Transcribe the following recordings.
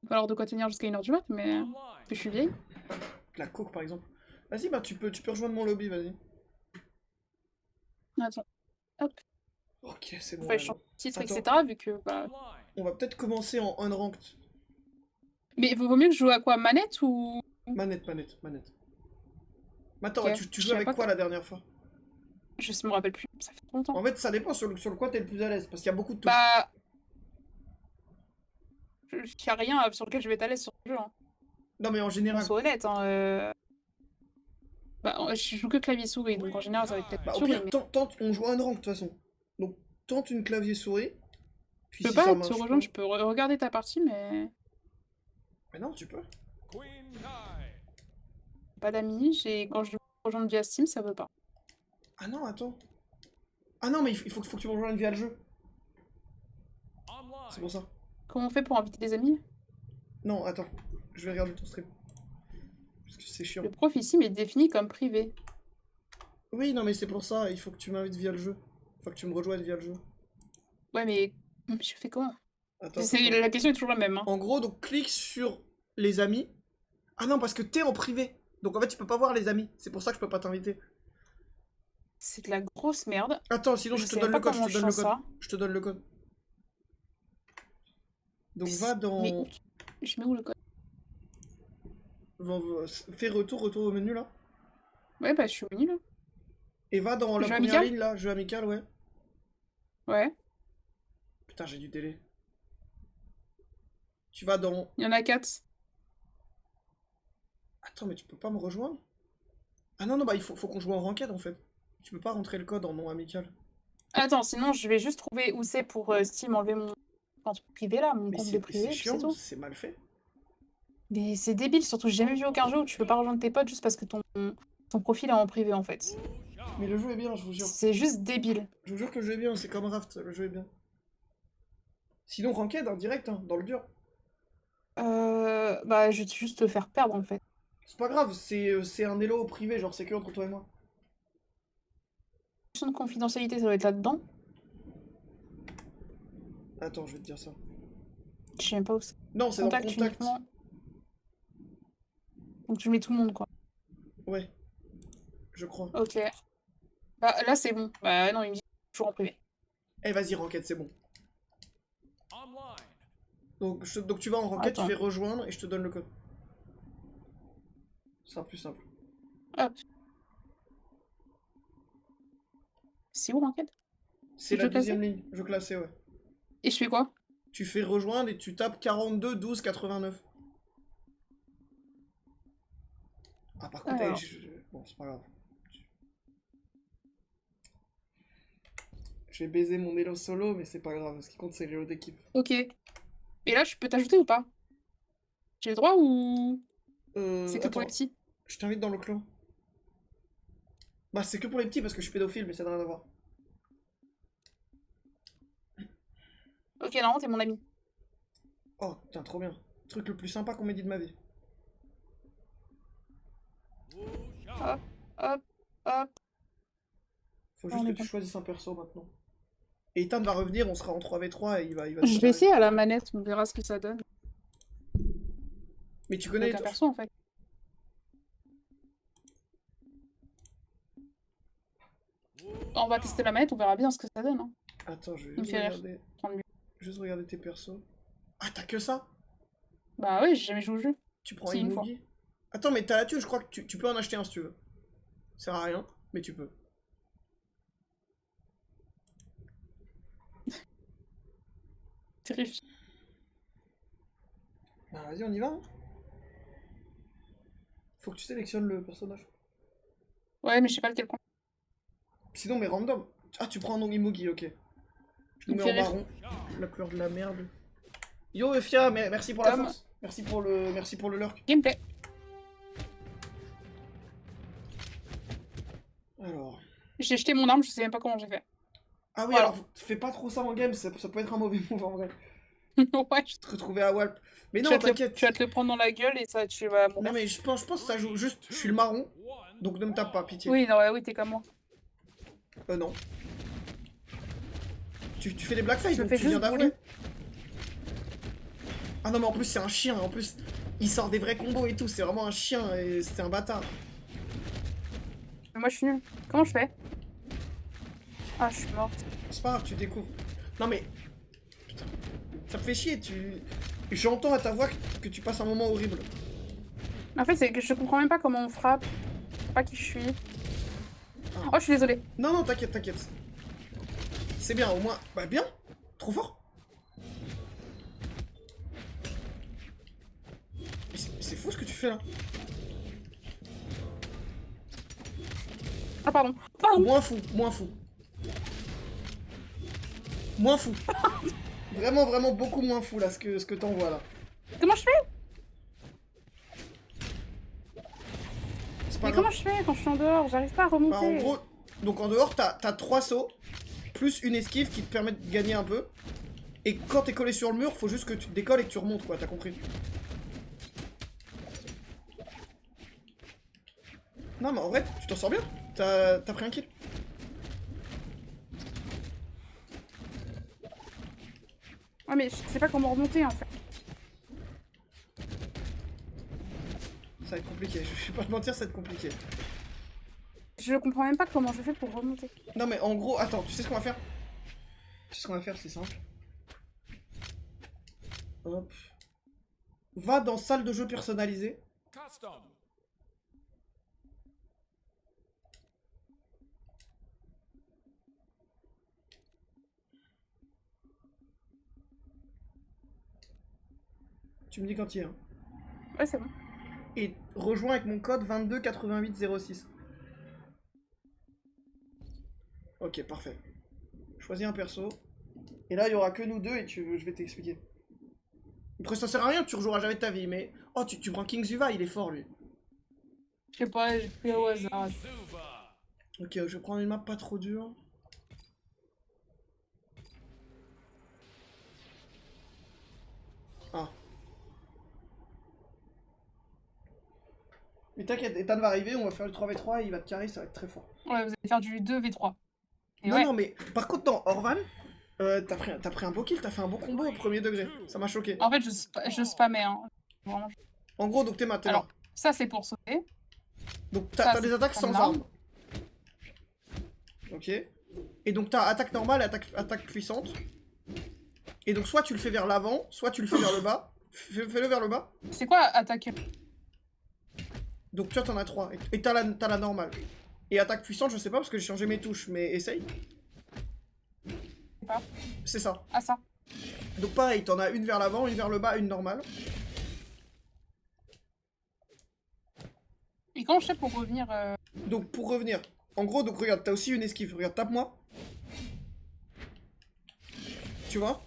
Pas alors de quoi tenir jusqu'à 1 h du mat, mais parce que je suis vieille. La coke par exemple. Vas-y, bah tu peux rejoindre mon lobby, vas-y. Attends, hop, Ok, c'est bon, faut ouais, changer non. de titre, Attends, etc. Vu que bah. on va peut-être commencer en unranked. Mais vaut mieux que je joue à quoi, manette ou. Manette, manette, manette. Mais attends, Ok, ouais, tu je jouais savais avec pas que. quoi la dernière fois? Je me rappelle plus, ça fait trop longtemps. En fait, ça dépend sur le quoi t'es le plus à l'aise, parce qu'il y a beaucoup de touches. Bah, il y a rien sur lequel je vais être à l'aise sur le jeu. Hein. Non, mais en Qu'on général. soit honnête. Hein, Bah, je joue que clavier-souris, donc en général ça va être peut-être Bah, au souris, pire, mais. tente, on joue à unranked de toute façon. Donc, tente une clavier-souris, puis Je peux si ça pas te marche rejoindre, pas. je peux regarder ta partie, mais. Mais non, tu peux. Pas d'amis, quand je veux rejoindre via Steam, ça veut pas. Ah non, attends. Ah non, mais il faut que tu me rejoignes via le jeu. C'est pour ça. Comment on fait pour inviter des amis? Non, attends. Je vais regarder ton stream. Parce que c'est chiant. Le prof ici m'est défini comme privé. Oui, non, mais c'est pour ça. Il faut que tu m'invites via le jeu. Faut que tu me rejoignes via le jeu. Ouais, mais je fais comment? Attends, attends, C'est attends. la question est toujours la même. Hein. En gros, donc clique sur les amis. Ah non, parce que t'es en privé. Donc en fait, tu peux pas voir les amis. C'est pour ça que je peux pas t'inviter. C'est de la grosse merde. Attends, sinon Je je te sais même donne le pas code, je comment te je donne le change code. ça. Je te donne le code. Donc va Mais dans... je mets où le code? Fais retour au menu là. Ouais, bah je suis au menu là. Et va dans la Jeu première amical? ligne là, jeu amical, ouais. Ouais. Putain, j'ai du délai. Tu vas dans... Il y en a 4. Attends, mais tu peux pas me rejoindre? Ah non, non, bah il faut qu'on joue en ranked en fait. Tu peux pas rentrer le code en non amical. Attends, sinon je vais juste trouver où c'est pour Steam enlever mon compte privé là, mon Mais compte de c'est privé, puis c'est chiant, tout. c'est mal fait. Mais c'est débile, surtout j'ai jamais vu aucun jeu où tu peux pas rejoindre tes potes juste parce que ton profil est en privé en fait. Mais le jeu est bien, je vous jure. C'est juste débile. Je vous jure que le jeu est bien, c'est comme Raft, le jeu est bien. Sinon, ranked, en direct, hein, dans le dur. Bah je vais juste te faire perdre en fait. C'est pas grave, c'est un Elo privé, genre c'est que entre toi et moi. Question de confidentialité, ça doit être là-dedans. Attends, je vais te dire ça. Je sais même pas où c'est. Non, c'est dans Contact contact. uniquement. Donc tu mets tout le monde quoi. Ouais, je crois. Ok. Bah là c'est bon. Bah non, il me dit toujours en privé. Eh, vas-y, ranked, c'est bon. Donc tu vas en ranked, tu Attends. fais rejoindre et je te donne le code. Ce sera plus simple. Hop. C'est où l'enquête? C'est la Jeu classé? deuxième ligne, je classé, ouais. Et je fais quoi? Tu fais rejoindre et tu tapes 42 12 89. Ah, par contre, Alors. bon, c'est pas grave. Je vais baiser mon Elo solo, mais c'est pas grave. Ce qui compte, c'est l'Elo d'équipe. Ok. Et là je peux t'ajouter ou pas? J'ai le droit ou c'est que pour les Attends, petits? je t'invite dans le clan. Bah, c'est que pour les petits parce que je suis pédophile, mais ça n'a rien à voir. Ok, non, t'es mon ami. Oh, putain, trop bien. Truc le plus sympa qu'on m'ait dit de ma vie. Hop, hop, hop. Faut Ah, juste on que est tu bon. choisisses un perso maintenant. Et Ethan va revenir, on sera en 3v3 et il va te Je vais carrer. essayer à la manette, on verra ce que ça donne. Mais tu connais les Avec un touches? perso en fait. On va tester la manette, on verra bien ce que ça donne. Hein. Attends, je vais Il me juste fait rire. regarder. Prendre lui. Juste regarder tes persos. Ah, t'as que ça? Bah ouais, j'ai jamais joué au jeu. Tu prends Si, une fois. Imugi? Attends, mais t'as la thune, je crois que tu peux en acheter un si tu veux. Ça sert à rien, mais tu peux. Terrifiant. Bah, vas-y, on y va, hein. Faut que tu sélectionnes le personnage. Ouais, mais je sais pas lequel prendre. Sinon, mais random. Ah, tu prends un nom Imugi, ok. Je Il nous me mets fait en rire. marron. La couleur de la merde. Yo, Efia, merci pour la Comme force. Merci pour le lurk. gameplay. Alors. J'ai jeté mon arme, je sais même pas comment j'ai fait. Ah oui, Voilà. alors, fais pas trop ça en game, ça peut être un mauvais move en vrai. Ouais, Te retrouver à Walp. Mais tu non, vas tu t'inquiète. vas te le prendre dans la gueule et ça, tu vas Non, mourir. mais je pense que ça joue juste. Je suis le marron, donc ne me tape pas, pitié. Oui, non, ouais, oui, t'es comme moi. Non. Tu fais des blackface, Je me donc fais tu viens juste bully. d'avouer. Ah non, mais en plus, c'est un chien. En plus, il sort des vrais combos et tout. C'est vraiment un chien et c'est un bâtard. Mais moi, je suis nulle. Comment je fais? Ah, je suis morte. C'est pas grave, tu découvres. Non, mais. Putain. Ça me fait chier. J'entends à ta voix que tu passes un moment horrible. En fait, c'est que je comprends même pas comment on frappe. Je sais pas qui je suis. Ah. Oh, je suis désolée. Non, non, t'inquiète, t'inquiète. C'est bien, au moins. Bah, bien. Trop fort. C'est fou ce que tu fais là. Ah, pardon. Pardon. Moins fou, moins fou. Moins fou. Vraiment, vraiment beaucoup moins fou là, ce que t'envoies là. Comment je fais? C'est pas Mais grave. comment je fais quand je suis en dehors? J'arrive pas à Bah, en remonter. gros, donc en dehors, t'as 3 sauts, plus une esquive qui te permet de gagner un peu. Et quand t'es collé sur le mur, faut juste que tu te décolles et que tu remontes, quoi, t'as compris? Non, mais en vrai, tu t'en sors bien. T'as pris un kill. Ouais, mais je sais pas comment remonter en fait. Ça va être compliqué, je vais pas te mentir, ça va être compliqué. Je comprends même pas comment je fais pour remonter. Non, mais en gros, attends, tu sais ce qu'on va faire? Tu sais ce qu'on va faire, c'est simple. Hop. Va dans salle de jeu personnalisée. Tu me dis quand il est, hein. Ouais, c'est bon. Et rejoins avec mon code 228806. Ok, parfait. Choisis un perso. Et là, il y aura que nous deux et je vais t'expliquer. Après, ça sert à rien, tu rejoueras jamais de ta vie, mais... Oh, tu prends King Zuva, il est fort, lui. Je sais pas, j'ai pris au hasard. Ok, je vais prendre une map pas trop dure. Ah. Mais t'inquiète, Ethan va arriver, on va faire le 3v3 et il va te carrer, ça va être très fort. Ouais, vous allez faire du 2v3. Et Non, ouais. non, mais par contre, dans Orvan, t'as pris un beau kill, t'as fait un beau combo au premier degré. Ça m'a choqué. En fait, je spammais, hein. Vraiment. En gros, donc t'es là. Alors, ça c'est pour sauter. Donc ça, t'as des c'est attaques pour sans prendre armes. Ok. Et donc t'as attaque normale et attaque puissante. Et donc soit tu le fais vers l'avant, soit tu le fais vers le bas. Fais-le vers le bas. C'est quoi attaquer? Donc tu vois, t'en as 3. Et t'as la normale. Et attaque puissante, je sais pas parce que j'ai changé mes touches, mais essaye. Je sais pas. C'est ça. Ah, ça. Donc pareil, t'en as une vers l'avant, une vers le bas, une normale. Et comment je fais pour revenir Donc pour revenir, en gros, donc regarde, t'as aussi une esquive. Regarde, tape-moi. Tu vois?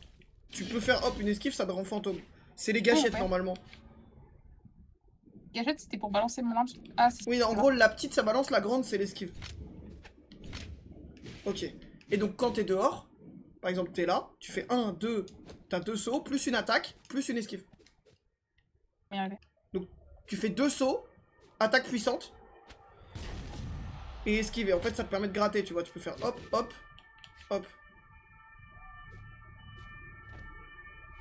Tu peux faire hop une esquive, ça te rend fantôme. C'est les gâchettes ouais. normalement. Gâchette, c'était pour balancer mon arme. Ah, c'est Oui, en gros, la petite ça balance, la grande c'est l'esquive. Ok. Et donc quand t'es dehors, par exemple t'es là, tu fais 1, 2, t'as 2 sauts, plus une attaque, plus une esquive. Donc tu fais 2 sauts, attaque puissante, et esquive. Et en fait ça te permet de gratter, tu vois, tu peux faire hop, hop, hop.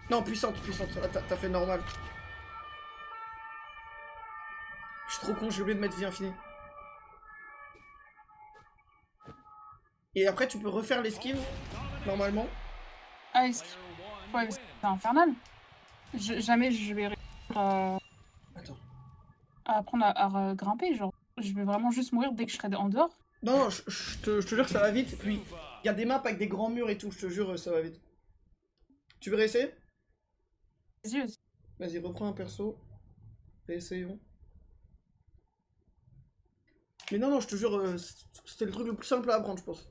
Non, puissante, t'as fait normal. Je suis trop con, j'ai oublié de mettre vie infinie. Et après tu peux refaire l'esquive, normalement. Ah, esquive. Ouais, mais c'est infernal. Jamais je vais réussir Attends. à apprendre à grimper, genre. Je vais vraiment juste mourir dès que je serai en dehors. Non, non, je te jure que ça va vite. Puis, il y a des maps avec des grands murs et tout, je te jure, ça va vite. Tu veux réessayer? Vas-y. Vas-y, reprends un perso. Réessayons. Mais non, non, je te jure, c'était le truc le plus simple à apprendre, je pense.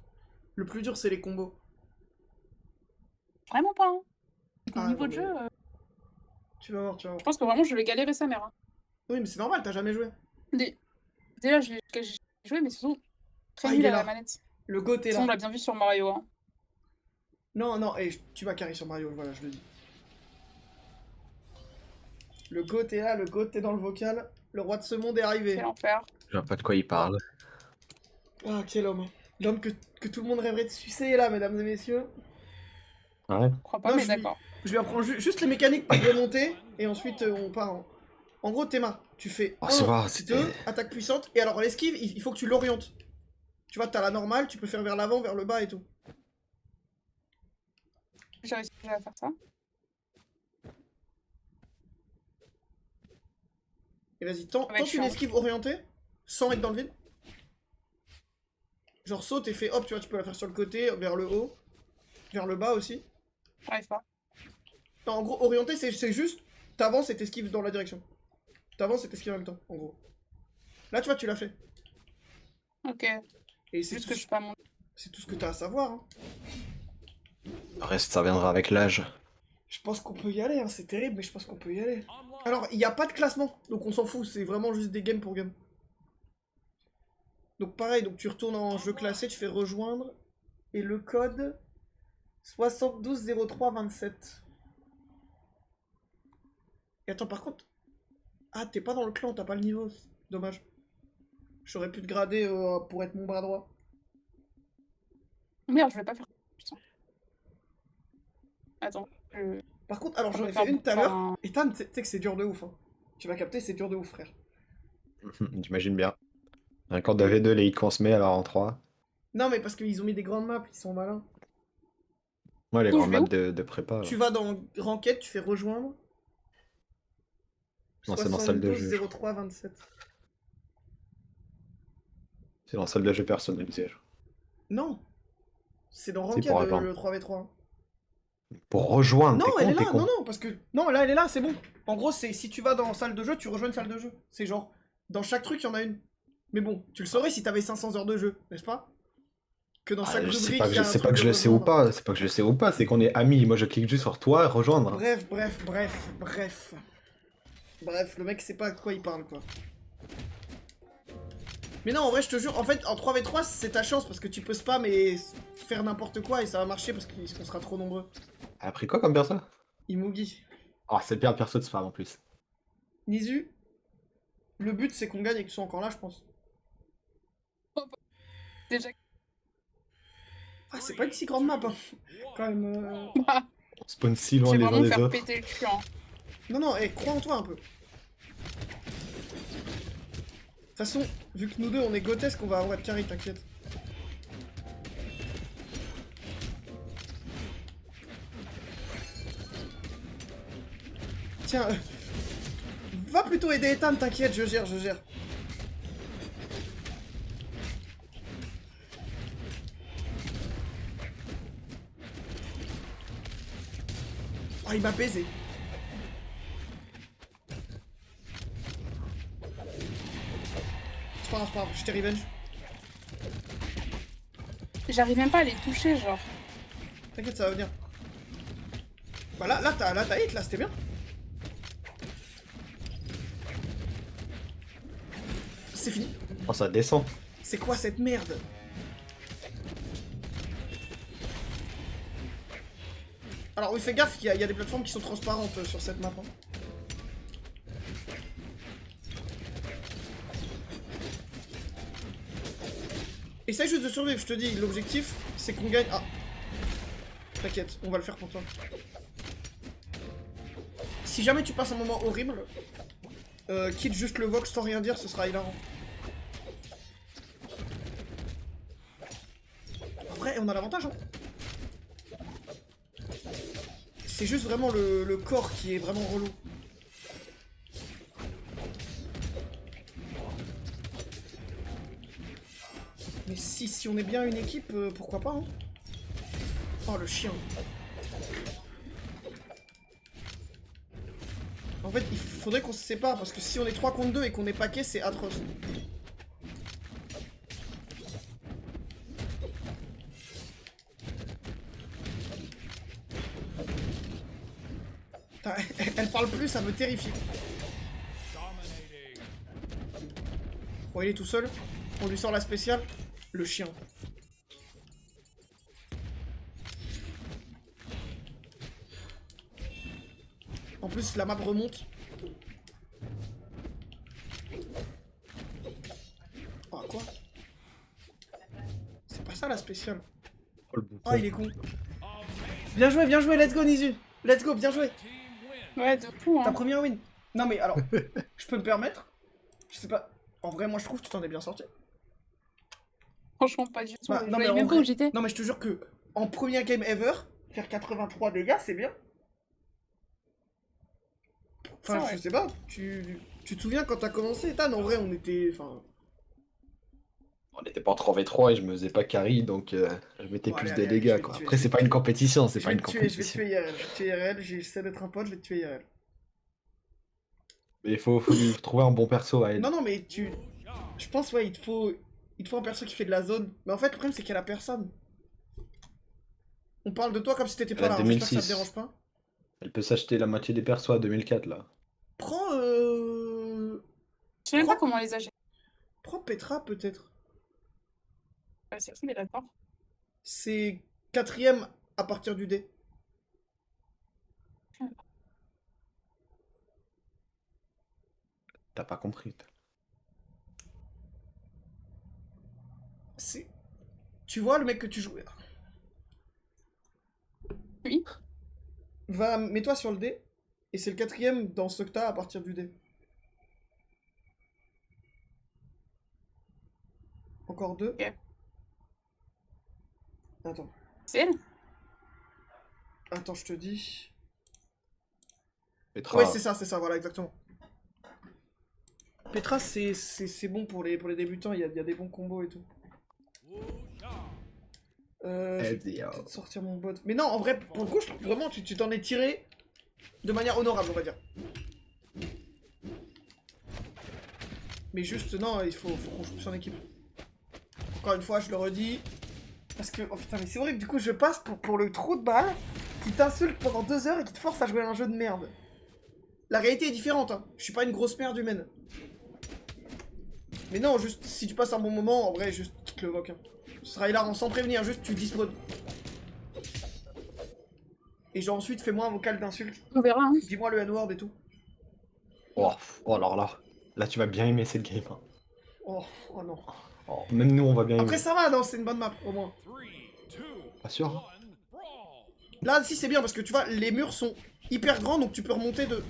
Le plus dur, c'est les combos. Vraiment pas, hein. Mon Ah, niveau non, de jeu, tu vas voir, tu vas voir. je pense que vraiment je vais galérer sa mère. Hein. Oui, mais c'est normal, t'as jamais joué. Déjà, j'ai joué, mais surtout très Ah, nul il est à la là. manette. Le goût est Sinon, on là. l'a bien vu sur Mario. Hein. Non, non, et tu vas carry sur Mario, voilà, je le dis. Le goût est là, le goût est dans le vocal. Le roi de ce monde est arrivé. Quel enfer. Je vois pas de quoi il parle. Ah, quel homme. L'homme que tout le monde rêverait de sucer est là, mesdames et messieurs. Ouais. Je crois pas, Non, mais je lui- d'accord. Je vais apprendre juste les mécaniques pour remonter, et ensuite on part en gros, Théma, tu fais Oh, ça 1, va, c'était... 2, attaque puissante, et alors l'esquive, il faut que tu l'orientes. Tu vois, t'as la normale, tu peux faire vers l'avant, vers le bas et tout. J'ai réussi déjà à faire ça. Et vas-y, Ça va être tente une chiant. esquive orientée, sans être dans le vide. Genre saute et fais hop, tu vois, tu peux la faire sur le côté, vers le haut, vers le bas aussi. J'arrive pas. Non, en gros, orienté, c'est juste, t'avances et t'esquives dans la direction. T'avances et t'esquives en même temps, en gros. Là, tu vois, tu l'as fait. Ok. Et c'est Juste tout, que je suis pas mon. c'est tout ce que t'as à savoir. Hein. Le reste, ça viendra avec l'âge. Je pense qu'on peut y aller, hein. C'est terrible, mais je pense qu'on peut y aller. Alors, il n'y a pas de classement, donc on s'en fout, c'est vraiment juste des games pour game. Donc pareil, donc tu retournes en jeu classé, tu fais rejoindre, et le code 720327. Et attends, par contre... Ah, t'es pas dans le clan, t'as pas le niveau, dommage. J'aurais pu te grader pour être mon bras droit. Merde, je vais pas faire. Putain. Attends. Par contre, alors On j'en peut ai faire fait une tout à l'heure, un- et Tan, tu sais que c'est dur de ouf. Hein. Tu vas capter, c'est dur de ouf, frère. J'imagine bien. Un corps de V2, les hits qu'on se met, alors en 3. Non, mais parce qu'ils ont mis des grandes maps, ils sont malins. Ouais, les Où je grandes vais maps où de prépa. Tu Là. vas dans Ranked, tu fais rejoindre. Non, c'est dans salle de 72 jeu. je crois. 03 27. C'est dans salle de jeu personnalisée. je crois. Non, c'est dans C'est Ranked pour rejoindre. le 3v3. Pour rejoindre, Non, t'es elle con, est t'es là, con. non, non, parce que... Non, là, elle est là, c'est bon. En gros, c'est si tu vas dans salle de jeu, tu rejoins une salle de jeu. C'est genre, dans chaque truc, il y en a une. Mais bon, tu le saurais si t'avais 500 heures de jeu, n'est-ce pas? Que dans chaque Je sais rubrique, pas il que y a je un sais pas truc que de je le sais ou rejoindre. pas. C'est pas que je le sais ou pas. C'est qu'on est amis. Moi, je clique juste sur toi, rejoindre. Bref, le mec sait pas de quoi il parle, quoi. Mais non, en vrai, je te jure, en fait, en 3v3, c'est ta chance, parce que tu peux spam et faire n'importe quoi, et ça va marcher, parce qu'on sera trop nombreux. T'as appris quoi comme perso? Imugi. Ah, c'est bien perso de spam en plus. Nizu, le but, c'est qu'on gagne et que tu sois encore là, je pense. Déjà. Ah, c'est pas une si grande map, hein. Quand même. On spawn si Je loin vais les uns vraiment me des faire autres. péter le cul. Hein. Non, non, crois en toi un peu. De toute façon, vu que nous deux, on est grotesques, on va avoir de carry, t'inquiète. Tiens, va plutôt aider Ethan, t'inquiète, je gère, je gère. Oh, il m'a baisé. C'est pas grave, je t'ai revenge. J'arrive même pas à les toucher, genre. T'inquiète, ça va venir. Bah là t'as hit, là, c'était bien. C'est fini. Oh, ça descend. C'est quoi cette merde? Alors oui, fais gaffe, il y a des plateformes qui sont transparentes sur cette map. Hein. Essaye juste de survivre, je te dis, l'objectif c'est qu'on gagne... Ah, t'inquiète, on va le faire pour toi. Si jamais tu passes un moment horrible, quitte juste le Vox sans rien dire, ce sera hilarant. En vrai, on a l'avantage, hein. C'est juste vraiment le corps qui est vraiment relou. Mais si on est bien une équipe, pourquoi pas, hein. Oh, le chien. En fait, il faudrait qu'on se sépare, parce que si on est 3 contre 2 et qu'on est paquet, c'est atroce. Putain, elle parle plus, ça me terrifie. Bon, il est tout seul. On lui sort la spéciale. Le chien. En plus, la map remonte. Ah, quoi? C'est pas ça la spéciale. Oh, le bouton. Ah, il est con. Bien joué, let's go, Nizu. Let's go, bien joué. Ouais, de fou, Ta hein. première win. Non mais alors, je peux me permettre. Je sais pas. En vrai, moi je trouve que tu t'en es bien sorti. Franchement, pas du tout. Bah, Je non mais voyais en même pas où vrai. j'étais. Non mais je te jure que en première game ever, faire 83 dégâts, c'est bien. C'est Enfin, vrai. je sais pas. Tu te souviens quand t'as commencé, Tan, en vrai, on était. Enfin. On n'était pas en 3v3 et je me faisais pas carry, donc je mettais Bon, allez, plus allez, de allez, je dégâts, vais te quoi. tuer. Après, c'est pas une compétition, c'est Je pas vais une te tuer, je vais te compétition. tuer IRL. Je vais te tuer IRL, j'essaie d'être un pote, je vais te tuer IRL. Mais faut lui trouver un bon perso à Non, elle. non, mais tu. Je pense, ouais, il te faut un perso qui fait de la zone. Mais en fait, le problème, c'est qu'il y a la personne. On parle de toi comme si t'étais Elle pas a là, hein. J'espère que ça te dérange 2006. pas. Elle peut s'acheter la moitié des persos à 2004, là. Prends, Je sais même pas Prends, comment les âger. prends Petra, peut-être. Ouais, c'est fou, mais d'accord. C'est quatrième à partir du dé. T'as pas compris. C'est. Tu vois le mec que tu jouais. Oui. Mets-toi sur le dé. Et c'est le quatrième dans ce que t'as à partir du dé. Encore deux. Ok. Attends. C'est elle? Attends, je te dis. Petra, Ouais, c'est ça, voilà, exactement. Petra, c'est bon pour les débutants, il y a des bons combos et tout. Je vais Ezio. peut-être sortir mon bot. Mais non, en vrai, pour le coup, je trouve vraiment tu t'en es tiré de manière honorable, on va dire. Mais juste, non, faut qu'on joue plus en équipe. Encore une fois, je le redis. Parce que, oh putain, mais c'est horrible, du coup, je passe pour le trou de balle qui t'insulte pendant 2 heures et qui te force à jouer à un jeu de merde. La réalité est différente, hein. Je suis pas une grosse merde humaine. Mais non, juste, si tu passes un bon moment, en vrai, juste quitte le voc. Hein. Ce sera hilarant, sans prévenir, juste tu disposes. Et genre ensuite, fais-moi un vocal d'insulte. On verra, hein. Dis-moi le N-word et tout. Oh, oh, alors là, tu vas bien aimer cette game, hein. Oh, oh non. Oh, même nous, on va bien Après, aimer. ça va, non, c'est une bonne map, au moins. Pas sûr, hein. Là, si, c'est bien, parce que tu vois, les murs sont hyper grands, donc tu peux remonter de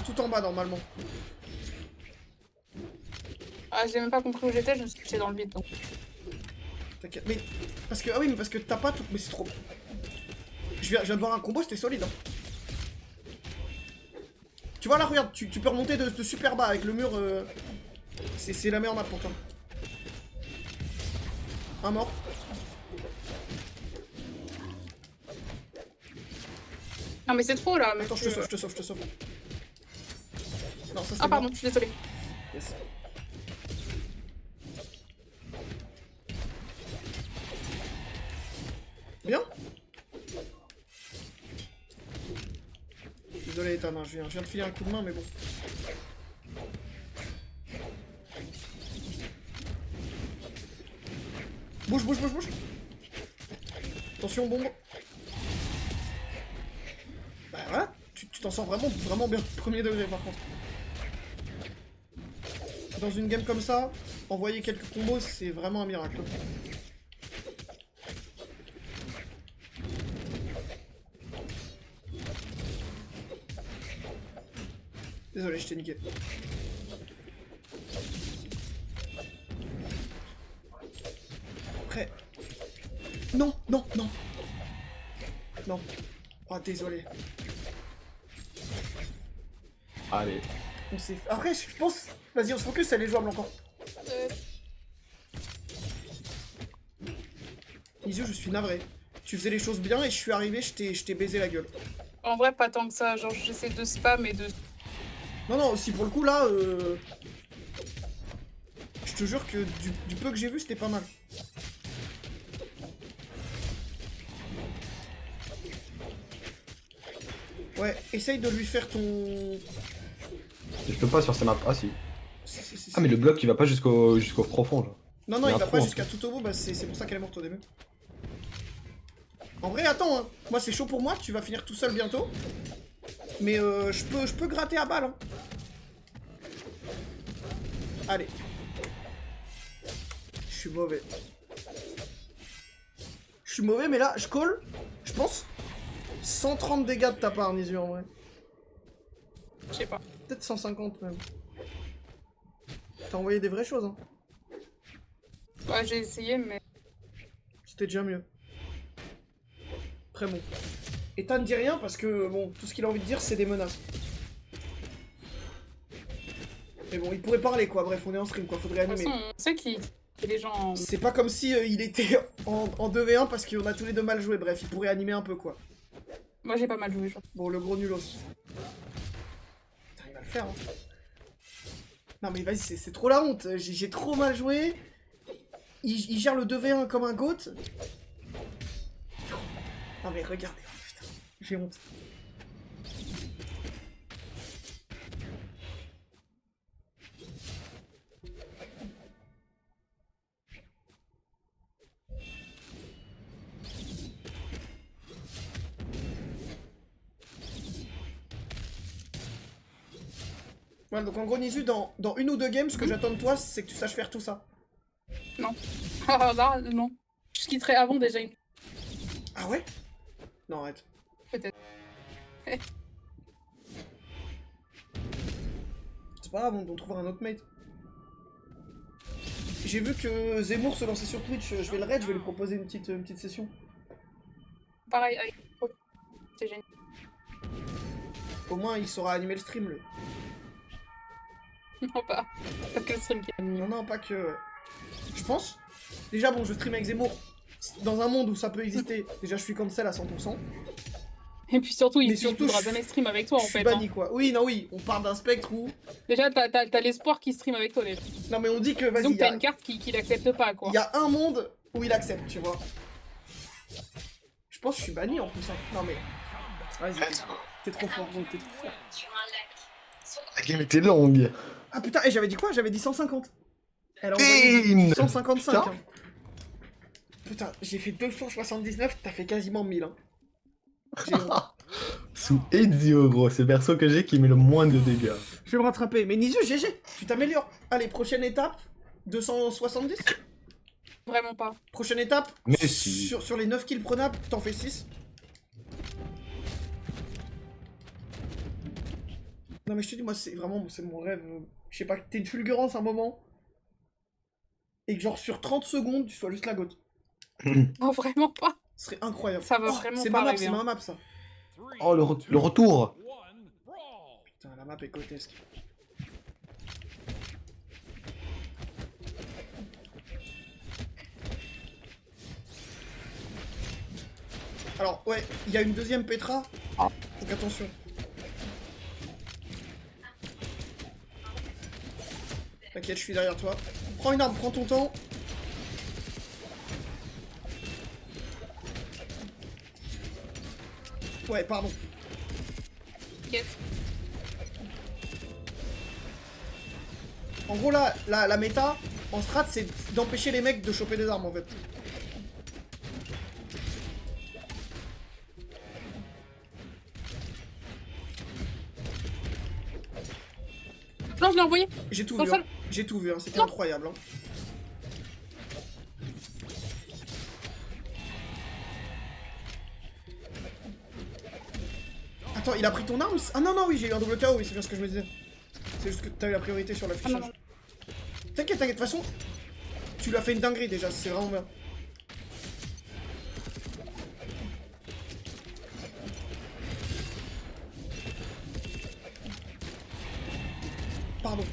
tout en bas, normalement. Ah, j'ai même pas compris où j'étais, je me suis couché dans le vide, donc. T'inquiète. Mais, parce que, ah oui, mais parce que t'as pas tout... Mais c'est trop... Je viens de voir un combo, c'était solide, hein. Tu vois, là, regarde, tu peux remonter de super bas avec le mur... C'est la meilleure map pour toi. Un mort. Non, mais c'est trop là. Attends, je te sauve, je te sauve, je te sauve. Non, ça c'est Ah, pardon, mort. je suis désolée. Yes. Bien. Désolé, Ethan, hein, je viens de filer un coup de main, mais bon. Bouge, bouge, bouge, bouge. Attention, bombe. Bah voilà, tu t'en sors vraiment bien. Premier degré, par contre. Dans une game comme ça, envoyer quelques combos, c'est vraiment un miracle. Désolé, je t'ai niqué. Après... Non, non, non. Non. Oh, désolé. Allez. On s'est... Après, je pense... Vas-y, on se focus, elle est jouable encore. Isu, je suis navré. Tu faisais les choses bien et je suis arrivé, je t'ai baisé la gueule. En vrai, pas tant que ça. Genre, j'essaie de spam et de. Non, non, si pour le coup, là... Je te jure que du peu que j'ai vu, c'était pas mal. Ouais, essaye de lui faire ton... Je peux pas sur ces maps. Ah si. Si. Ah mais le bloc il va pas jusqu'au profond, genre. Non, non, Il y a il un va trou, pas en jusqu'à fait. tout au bout, bah c'est pour ça qu'elle est morte au début. En vrai, attends, hein. Moi c'est chaud pour moi, tu vas finir tout seul bientôt. Mais je peux gratter à balle, hein. Allez. Je suis mauvais. Je suis mauvais, mais là, je colle, je pense. 130 dégâts de ta part, Nisu, en vrai. Je sais pas. Peut-être 150 même. T'as envoyé des vraies choses, hein. Ouais, j'ai essayé, mais... C'était déjà mieux. Très bon. Et Tan ne dit rien parce que, bon, tout ce qu'il a envie de dire, c'est des menaces. Mais bon, il pourrait parler, quoi. Bref, on est en stream, quoi. Faudrait De toute animer. façon, on sait qu'il y a des gens... C'est pas comme si il était en 2v1 parce qu'on a tous les deux mal joué. Bref, il pourrait animer un peu, quoi. Moi, j'ai pas mal joué, je crois. Bon, le gros nulos. Putain, il va le faire, hein. Non, mais vas-y, c'est trop la honte. J'ai trop mal joué. Il gère le 2v1 comme un goat. Non, mais regardez. Putain, j'ai honte. Ouais, donc en gros, Nisu, dans une ou deux games, ce que j'attends de toi, c'est que tu saches faire tout ça. Non. Ah, là, non. Je quitterai avant, déjà. Ah ouais? Non, arrête. Peut-être. C'est pas grave, on trouvera un autre mate. J'ai vu que Zemmour se lançait sur Twitch, je vais le raid, je vais lui proposer une petite session. Pareil, avec... C'est génial. Au moins, il saura animer le stream, lui. Non, pas que le stream qui a mis. Non, non, pas que... ouais. Je pense. Déjà, bon, je stream avec Zemmour. Dans un monde où ça peut exister, déjà, je suis cancel à 100%. Et puis surtout, Mais il surtout, voudra je- jamais stream avec toi, en Je suis fait. banni, Hein. quoi. Oui, non, oui, on part d'un spectre où... Déjà, t'as l'espoir qu'il stream avec toi, déjà. Non, mais on dit que, vas-y, Donc il y, t'as une carte qui l'accepte pas, quoi. y a un monde où il accepte, tu vois. Je pense que je suis banni, en plus, hein. Non, mais... Vas-y, t'es trop fort, donc t'es trop fort. La game était longue. Ah putain, et j'avais dit quoi? J'avais dit 150. Elle a envoyé Putain. 155. Hein. Putain, j'ai fait 279, t'as fait quasiment 1000. Hein. J'ai honte. Sous Ezio, gros, c'est le perso que j'ai qui met le moins de dégâts. Je vais me rattraper. Mais Nisu, GG, tu t'améliores. Allez, prochaine étape, 270. Vraiment pas. Prochaine étape, Mais si. sur les 9 kills prenables, t'en fais 6. Non mais je te dis, moi c'est vraiment, c'est mon rêve. Je sais pas, que t'aies une fulgurance un moment. Et que genre sur 30 secondes, tu sois juste la gote. Non, vraiment pas. Ce serait incroyable. Ça va Oh, vraiment c'est pas ma map, arriver, c'est hein. ma map ça. Oh, le retour. Putain, la map est grotesque. Alors, ouais, il y a une deuxième Petra. Donc attention. T'inquiète, je suis derrière toi. Prends une arme, prends ton temps. Ouais, pardon. T'inquiète. En gros, là, la méta, en strat, c'est d'empêcher les mecs de choper des armes, en fait. Non, je l'ai envoyé. J'ai tout Dans vu, le hein. J'ai tout vu, hein. C'était Non. incroyable. Hein. Attends, il a pris ton arme? Ah non, non, oui, j'ai eu un double KO, oui, c'est bien ce que je me disais. C'est juste que t'as eu la priorité sur Ah, non, l'affichage. non. T'inquiète, t'inquiète, de toute façon, tu lui as fait une dinguerie déjà, c'est vraiment bien. Pardon.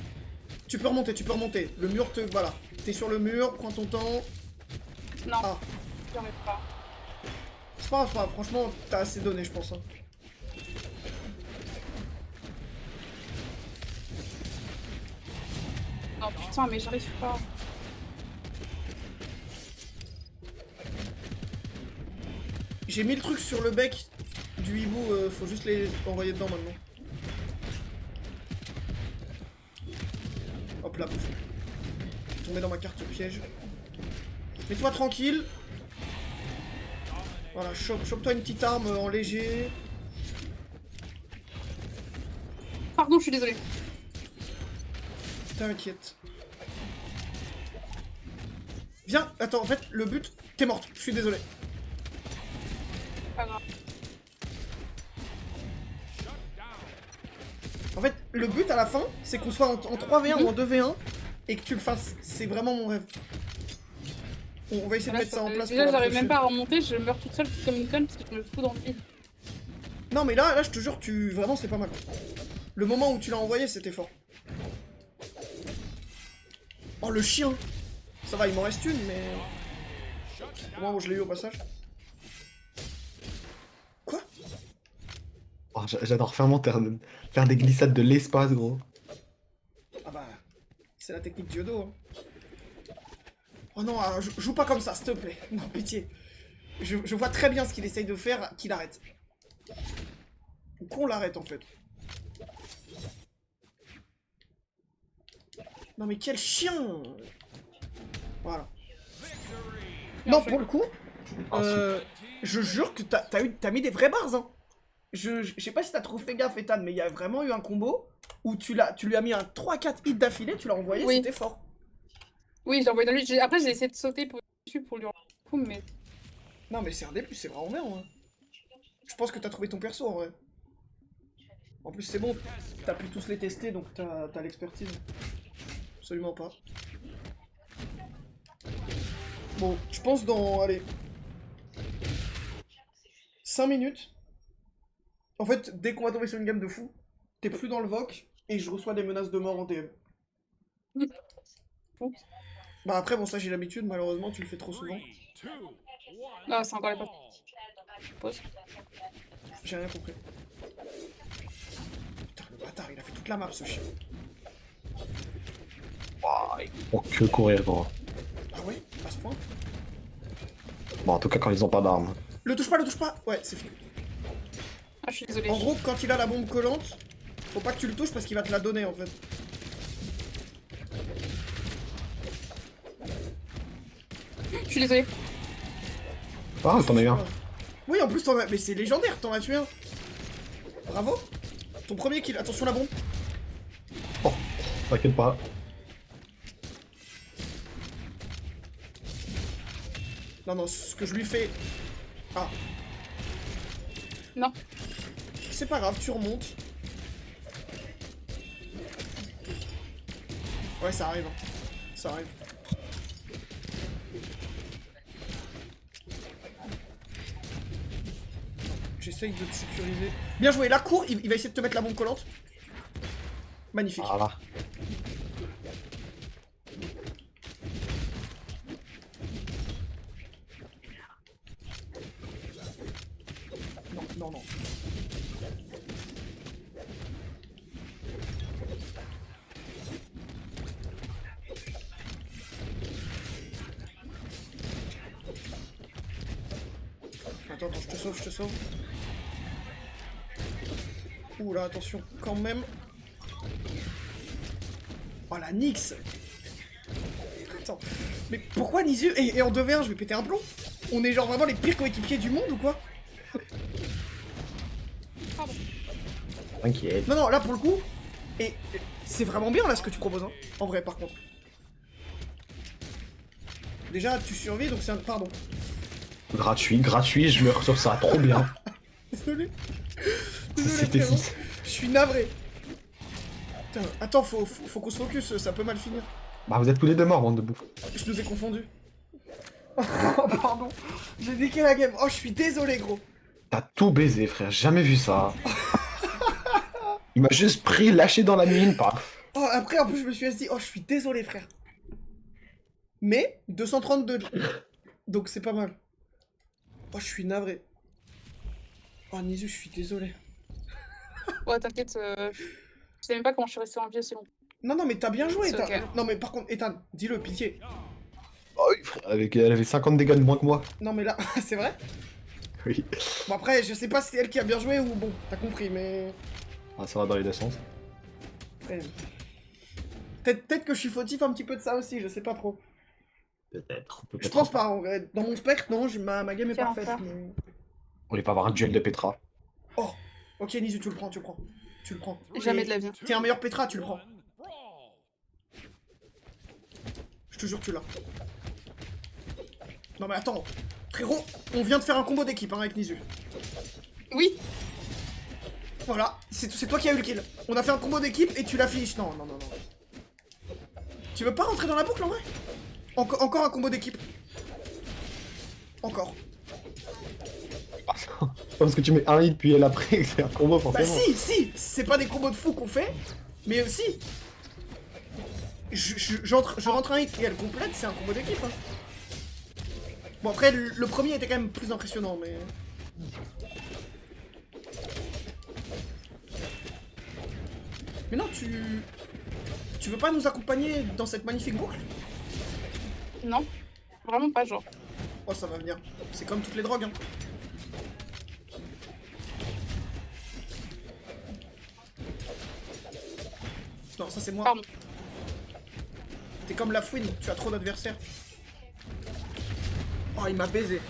Tu peux remonter, tu peux remonter. Le mur te... Voilà. T'es sur le mur, prends ton temps. Non, Ah. j'en ai pas. C'est pas grave, franchement, t'as assez donné, je pense. Hein. Non, putain, mais j'arrive pas. J'ai mis le truc sur le bec du hibou, faut juste les envoyer dedans maintenant. Hop là, bouffe. Tomber dans ma carte piège. Mets-toi tranquille. Voilà, chope-toi une petite arme en léger. Pardon, je suis désolée. T'inquiète. Viens, attends, en fait, le but, t'es morte, je suis désolé. Pas grave. En fait, le but à la fin, c'est qu'on soit en 3v1 ou en 2v1 et que tu le fasses. C'est vraiment mon rêve. On va essayer de mettre ça en place. Déjà, pour la j'arrive même prochaine. pas à remonter, je meurs toute seule comme une conne parce que je me fous dans le vide. Non, mais là, je te jure, vraiment, c'est pas mal. Le moment où tu l'as envoyé, c'était fort. Oh, le chien! Ça va, il m'en reste une, mais... Au moment où je l'ai eu au passage. Quoi? Oh, j'adore faire des glissades de l'espace, gros. Ah bah... C'est la technique Diodo, hein. Oh non, joue pas comme ça, s'il te plaît. Non, pitié. Je vois très bien ce qu'il essaye de faire, qu'il arrête. Ou qu'on l'arrête, en fait. Non mais quel chien! Voilà. Non, pour le coup, je jure que t'as mis des vraies barres, hein. Je sais pas si t'as trop fait gaffe, Ethan, mais il y a vraiment eu un combo où tu lui as mis un 3-4 hits d'affilée, tu l'as envoyé, Oui. c'était fort. Oui, j'ai envoyé dans lui. Après, j'ai essayé de sauter dessus pour lui rendre le coup, mais. Non mais c'est un D+, c'est vraiment bien, hein. Je pense que t'as trouvé ton perso, en vrai. En plus, c'est bon, t'as pu tous les tester, donc t'as l'expertise. Absolument pas. Bon, je pense dans, allez... 5 minutes. En fait, dès qu'on va tomber sur une game de fou, t'es plus dans le VOC, et je reçois des menaces de mort en DM. Bah après, bon ça j'ai l'habitude, malheureusement, tu le fais trop souvent. Non, c'est encore les pause. J'ai rien compris. Putain, le bâtard, il a fait toute la map, ce chien. Ils font que courir, gros. Ah ouais? À ce point? Bon, en tout cas, quand ils ont pas d'armes. Le touche pas, le touche pas! Ouais, c'est fini. Ah, je suis désolée. En gros, quand il a la bombe collante, faut pas que tu le touches parce qu'il va te la donner, en fait. Je suis désolée. Ah, t'en as eu un. Oui, en plus, t'en as... Mais c'est légendaire, t'en as tué un. Bravo. Ton premier kill, attention la bombe. Oh, t'inquiète pas. Non, non, ce que je lui fais... Ah. Non. C'est pas grave, tu remontes. Ouais, ça arrive. Hein. Ça arrive. J'essaye de te sécuriser. Bien joué, là, cours, il va essayer de te mettre la bombe collante. Magnifique. Voilà. Non, non, non. Attends, attends, je te sauve, je te sauve. Ouh là, attention, quand même. Oh la Nyx. Attends, mais pourquoi Nisu et en 2v1 je vais péter un plomb? On est genre vraiment les pires coéquipiers du monde ou quoi? Pardon. T'inquiète. Non, non, là pour le coup, et c'est vraiment bien là ce que tu proposes, hein. En vrai, par contre. Déjà, tu survis, donc c'est un... Pardon. Gratuit, je meurs sur ça, trop bien. Désolé. Désolé, C'était frérot. 6. Je suis navré. Putain, attends, faut qu'on se focus, ça peut mal finir. Bah, vous êtes tous les deux morts, bande de bouffe. Je nous ai confondus. Oh, pardon. J'ai niqué la game. Oh, je suis désolé, gros. T'as tout baisé, frère, jamais vu ça. Il m'a juste pris, lâché dans la mine, paf. Oh, après, en plus, je me suis dit, oh, je suis désolé, frère. Mais, 232. Donc, c'est pas mal. Oh, je suis navré. Oh, Nizu, je suis désolé. Ouais, t'inquiète. Je sais même pas comment je suis restée en vie aussi longtemps. Non, non, mais t'as bien joué, C'est Ethan. ok. Non, mais par contre, Ethan, dis-le, pitié. Oh oui, frère, elle avait 50 dégâts de moins que moi. Non, mais là, c'est vrai? Oui. Bon, après, je sais pas si c'est elle qui a bien joué ou bon, t'as compris, mais... Ah, ça va dans les deux sens. Ouais. Peut-être que je suis fautif un petit peu de ça aussi, je sais pas trop. Peut-être. Je pense pas, en vrai. Dans mon spectre, non, ma game est Quel parfaite. enfer. Mais... On voulait pas avoir un duel de Petra. Oh, ok, Nizu, tu le prends, tu le prends. Tu le prends. Jamais de la vie. T'es un meilleur Petra, tu le prends. Je te jure que tu l'as. Non mais attends, frérot, on vient de faire un combo d'équipe hein, avec Nizu. Oui. Voilà, c'est toi qui as eu le kill. On a fait un combo d'équipe et tu l'as finish. Non, non, non, non. Tu veux pas rentrer dans la boucle en vrai? Encore un combo d'équipe. Encore. Parce que tu mets un hit puis elle après, c'est un combo Bah forcément. si, c'est pas des combos de fou qu'on fait, mais si. Je rentre un hit et elle complète, c'est un combo d'équipe. Hein. Bon après, le premier était quand même plus impressionnant, mais... Mais non, tu veux pas nous accompagner dans cette magnifique boucle? Non, vraiment pas, genre. Oh, ça va venir. C'est comme toutes les drogues, hein. Non, ça c'est moi. Pardon. T'es comme la fouine, tu as trop d'adversaires. Oh, il m'a baisé.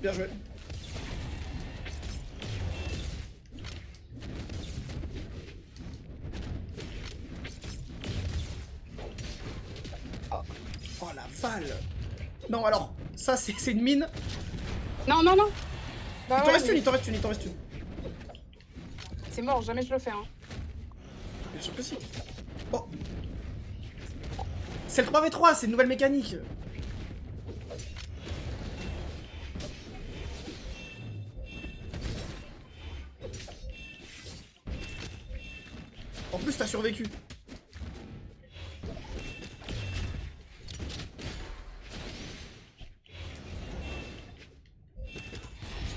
Bien joué. Oh la valle. Non, alors, ça c'est une mine. Non, non, non. Il Bah t'en ouais, reste mais une, il t'en reste une, il t'en reste une. c'est mort, jamais je le fais, hein. Bien sûr que si. Oh. C'est le 3v3, c'est une nouvelle mécanique. En plus, t'as survécu.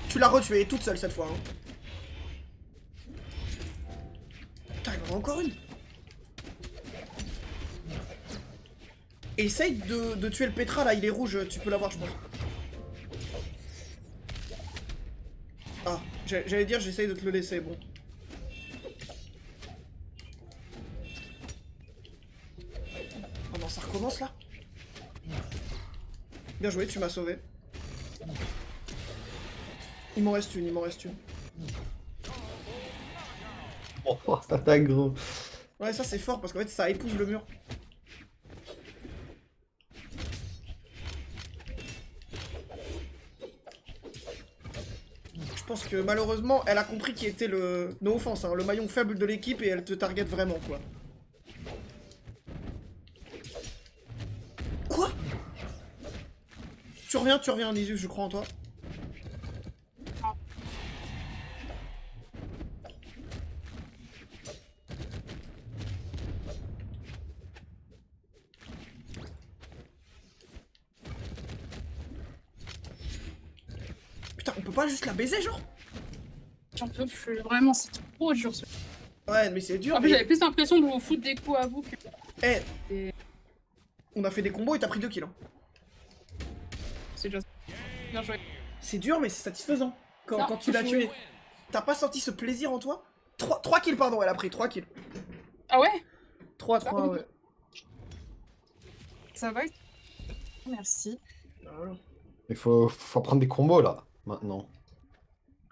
Tu l'as retuée toute seule cette fois. Hein. Putain, il en a encore une. Essaye de tuer le Petra là, il est rouge, tu peux l'avoir, je pense. Ah, j'allais dire, j'essaye de te le laisser, bon. Oh non, ça recommence là. Bien joué, tu m'as sauvé. Il m'en reste une, il m'en reste une. Oh, ça attaque gros. Ouais, ça c'est fort parce qu'en fait ça épouse le mur. Je pense que malheureusement elle a compris qui était le... No offense, hein, le maillon faible de l'équipe et elle te target vraiment quoi. Quoi? Tu reviens Nisus, je crois en toi. Putain, on peut pas juste la baiser genre? J'en peux plus, vraiment, c'est trop dur. Ouais, mais c'est dur. En plus, mais... j'avais plus l'impression de vous foutre des coups à vous que... Eh, Et on a fait des combos et t'as pris 2 kills. Hein. c'est déjà bien joué. C'est dur mais c'est satisfaisant. Non, Quand tu l'as faut- tué. T'as pas senti ce plaisir en toi? 3 kills pardon, elle a pris 3 kills. Ah ouais? 3, Ça 3, va. ouais. Ça va? Merci. Voilà. Il faut prendre des combos là, maintenant.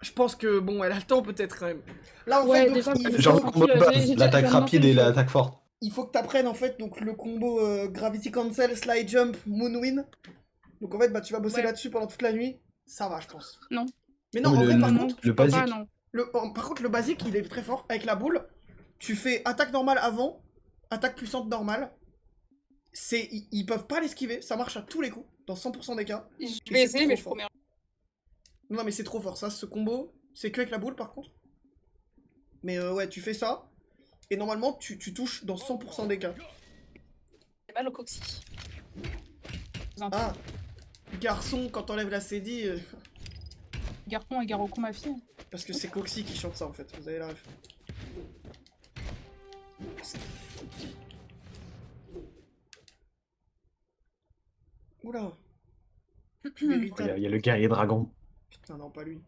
Je pense que bon, elle a le temps peut-être quand même. Là en Ouais, fait, donc, déjà, il, Genre le faut, combo de j'ai- base, j'ai- l'attaque j'ai rapide lancé et le jeu. l'attaque forte. il faut que t'apprennes en fait donc le combo Gravity Cancel, Slide Jump, Moonwind. Donc en fait, bah tu vas bosser Ouais. là-dessus pendant toute la nuit. Ça va, je pense. Non. Mais non, Non, en mais vrai, par Non, contre, le crois pas, basique. non. par contre, le basique, il est très fort. Avec la boule, tu fais attaque normale avant, attaque puissante normale. Ils peuvent pas l'esquiver, ça marche à tous les coups, dans 100% des cas. Je Et vais c'est essayer, trop mais je fort. promets. Non, mais c'est trop fort, ça, ce combo. C'est que avec la boule, par contre. Mais ouais, tu fais ça, et normalement, tu touches dans 100% des cas. J'ai mal au coccyx. Ah, garçon, quand t'enlèves la CD, Garpon et Garocon, ma fille. parce que c'est Coxy qui chante ça, en fait, vous avez la ref. Oula. Véritable. Il y a le guerrier dragon. Putain, non, pas lui.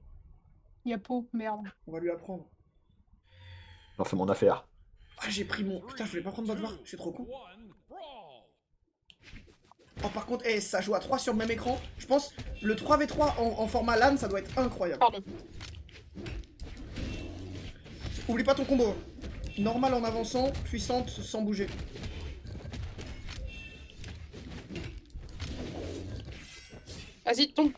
Yapo, merde. On va lui apprendre. J'en fais mon affaire. Ah, j'ai pris mon... Putain, je voulais pas prendre votre var, je suis trop con. Oh, par contre, ça joue à 3 sur le même écran. Je pense, le 3v3 en format LAN, ça doit être incroyable. Pardon. Oublie pas ton combo. Normal en avançant, puissante sans bouger. Vas-y, tombe.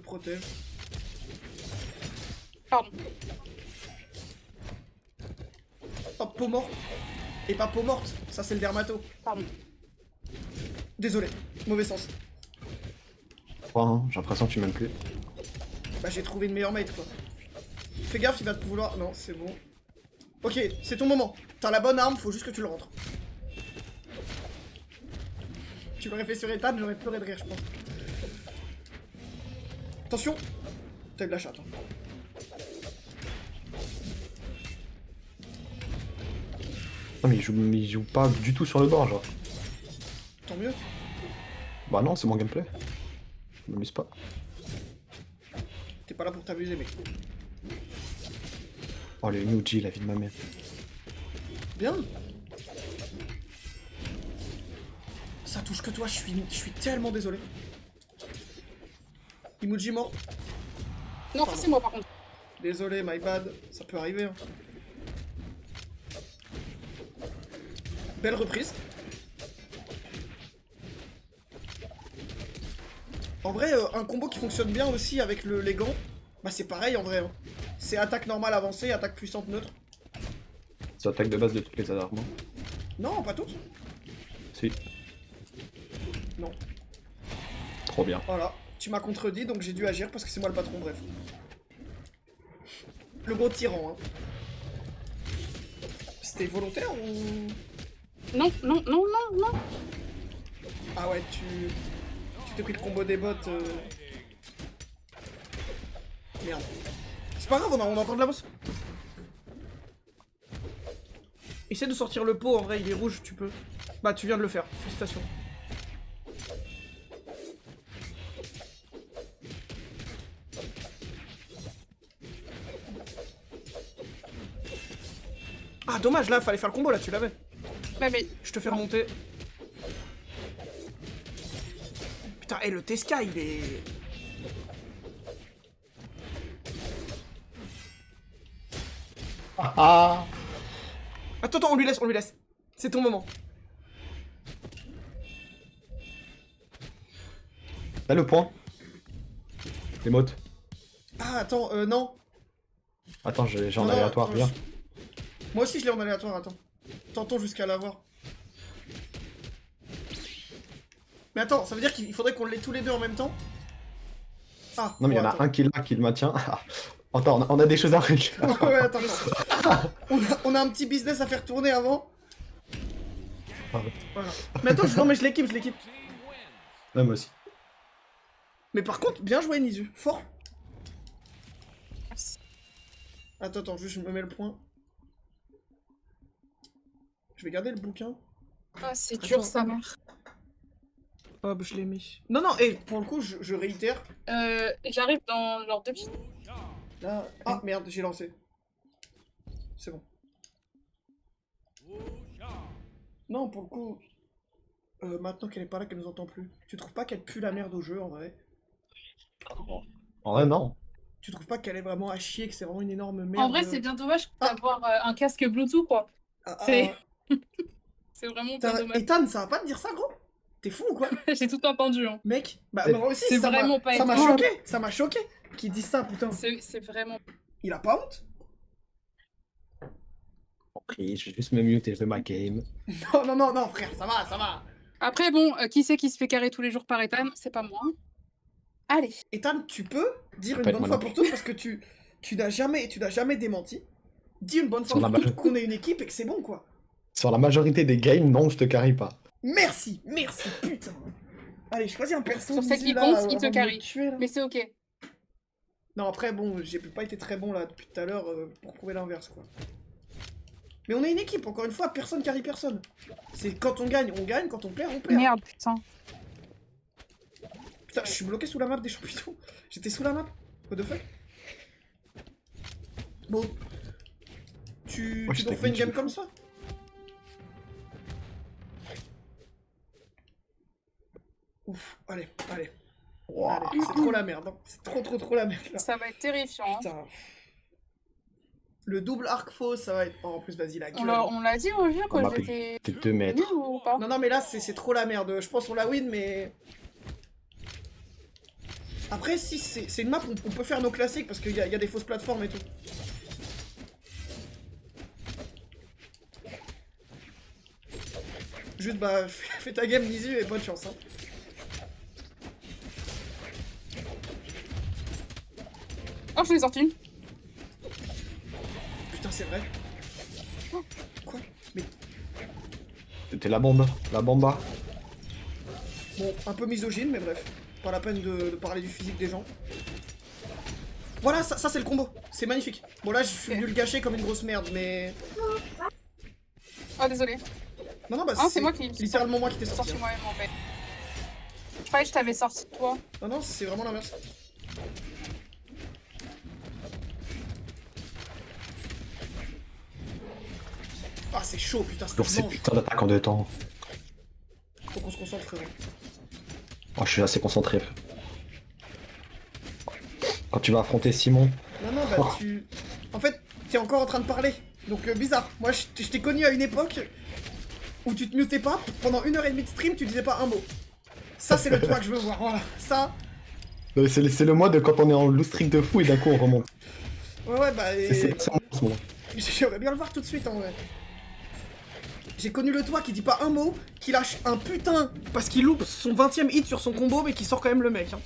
protège. Pardon. Hop, peau morte. Et pas peau morte, ça c'est le dermato. Pardon. Désolé, mauvais sens. J'ai l'impression que tu m'aimes plus. Bah j'ai trouvé une meilleure mate quoi. Fais gaffe, il va te vouloir... Non, c'est bon. Ok, c'est ton moment. T'as la bonne arme, faut juste que tu le rentres. Tu l'aurais fait sur Ethan, j'aurais pleuré de rire, je pense. Attention. T'as eu de la chatte. Hein. Non mais il joue pas du tout sur le bord, genre. Tant mieux. Bah non, c'est mon gameplay. Je m'amuse pas. T'es pas là pour t'amuser, mec. Oh, le Nuji, la vie de ma mère. Bien. Ça touche que toi, je suis tellement désolé. Emoji mort. Non, ça c'est moi par contre. Désolé, my bad. Ça peut arriver. Hein. Belle reprise. En vrai, un combo qui fonctionne bien aussi avec les gants, bah c'est pareil en vrai. Hein. C'est attaque normale avancée, attaque puissante neutre. C'est l'attaque de base de toutes les armes. Non, pas toutes. Si. Non. Trop bien. Voilà. Tu m'as contredit, donc j'ai dû agir parce que c'est moi le patron, bref. Le gros tyran, hein. C'était volontaire ou... Non, non, non, non, non. Ah ouais, tu t'es pris le combo des bots. Merde. C'est pas grave, on a encore de l'avance. Essaie de sortir le pot, en vrai, il est rouge, tu peux. Bah, tu viens de le faire, félicitations. Ah, dommage, là, fallait faire le combo, là, tu l'avais. Ouais, mais Je te fais remonter. Putain, et le Tesca, il est... Ah. Attends, on lui laisse, on lui laisse. C'est ton moment. Là le point. Les mottes. Ah, attends, non. Attends, j'ai en Non, aléatoire, attends, viens. Moi aussi, je l'ai en aléatoire, attends. Tentons jusqu'à l'avoir. Mais attends, ça veut dire qu'il faudrait qu'on l'ait tous les deux en même temps? Ah, Non mais il y en a attends. un qui est là, qui le maintient. Attends, on a des choses à régler. Ouais, attends. On a un petit business à faire tourner avant. Pardon. Voilà. Mais attends, non mais je l'équipe. Ouais, moi aussi. Mais par contre, bien joué Nizu, fort. Attends, juste je me mets le point. Je vais garder le bouquin. ah, c'est dur, Attends. sa mère. Hop, je l'ai mis. Non, et pour le coup, je réitère. J'arrive dans genre 2 minutes. Là... Ah, merde, j'ai lancé. C'est bon. Non, pour le coup... maintenant qu'elle est pas là, qu'elle nous entend plus. Tu trouves pas qu'elle pue la merde au jeu, en vrai? En vrai, non. Tu trouves pas qu'elle est vraiment à chier, que c'est vraiment une énorme merde? En vrai, c'est bien dommage Ah. d'avoir un casque Bluetooth, quoi. C'est- C'est vraiment bien dommage. Ethan, ça va pas te dire ça, gros? T'es fou ou quoi? J'ai tout entendu, hein. Mec, bah C'est- moi aussi, c'est ça vraiment pas ça m'a étonnant. choqué, ça m'a choqué qu'ils disent ça, putain. C'est vraiment... Il a pas honte? Compris, je vais juste me mute et je fais ma game. Non, frère, ça va. Après, bon, qui c'est qui se fait carrer tous les jours par Ethan? C'est pas moi. Allez. Ethan, tu peux dire Ça peut une être bonne moi fois non pour toutes parce que tu n'as jamais démenti. Dis une bonne fois Sur la pour toutes balle. qu'on est une équipe et que c'est bon, quoi. Sur la majorité des games, non, je te carry pas. Merci, putain. Allez, choisis un perso. Sur celle Nizu, qui là, compte, il avant te de me carry. tuer, là. Mais c'est ok. Non, après, bon, j'ai pas été très bon là depuis tout à l'heure pour prouver l'inverse, quoi. Mais on est une équipe, encore une fois, personne carry personne. C'est quand on gagne, quand on perd, on perd. Merde, putain. Putain, je suis bloqué sous la map des champignons. J'étais sous la map. What the fuck? Bon. Tu Moi, nous j'étais refais une glitché game de comme ça? Ouf, allez. Wow. Allez, c'est trop la merde. Hein. C'est trop la merde là. Ça va être terrifiant. Hein. Putain. Le double arc faux, ça va être. Oh, en plus, vas-y, la gueule. On l'a dit au jeu On quand m'a j'étais... fait 2 mètres. Nul ou pas? Non, mais là, c'est trop la merde. Je pense qu'on la win, mais. Après, si c'est une map où on peut faire nos classiques parce qu'il y a des fausses plateformes et tout. Juste bah, fais ta game, Nizu, et bonne chance. Hein. Oh, je l'ai sorti. Putain, c'est vrai. Oh, quoi? Mais C'était la bombe. La bomba. bon, un peu misogyne, mais bref. Pas la peine de parler du physique des gens. Voilà, ça c'est le combo. C'est magnifique. Bon, là, je suis venu le gâcher comme une grosse merde, mais... Oh, désolé. Non, bah, Ah, c'est moi qui littéralement moi qui t'ai sorti. sorti Hein. moi-même en fait. Je croyais que je t'avais sorti toi. Non, c'est vraiment l'inverse. Ah, c'est chaud, putain, ce que Pour je ces mange. putains d'attaques en 2 temps. Faut qu'on se concentre, frérot. Oh, je suis assez concentré. Quand tu vas affronter Simon. Non, bah, tu... En fait, t'es encore en train de parler. Donc, bizarre. Moi, je t'ai connu à une époque où tu te mutais pas. Pendant 1h30 de stream, tu disais pas un mot. Ça, c'est le toi que je veux voir. Voilà. Ça... C'est le mode quand on est en loustring de fou et d'un coup on remonte. Ouais, bah... C'est ça en ce moment. J'aimerais bien le voir tout de suite, en vrai. J'ai connu le toi qui dit pas un mot, qui lâche un putain parce qu'il loupe son 20ème hit sur son combo, mais qui sort quand même le mec. Hein.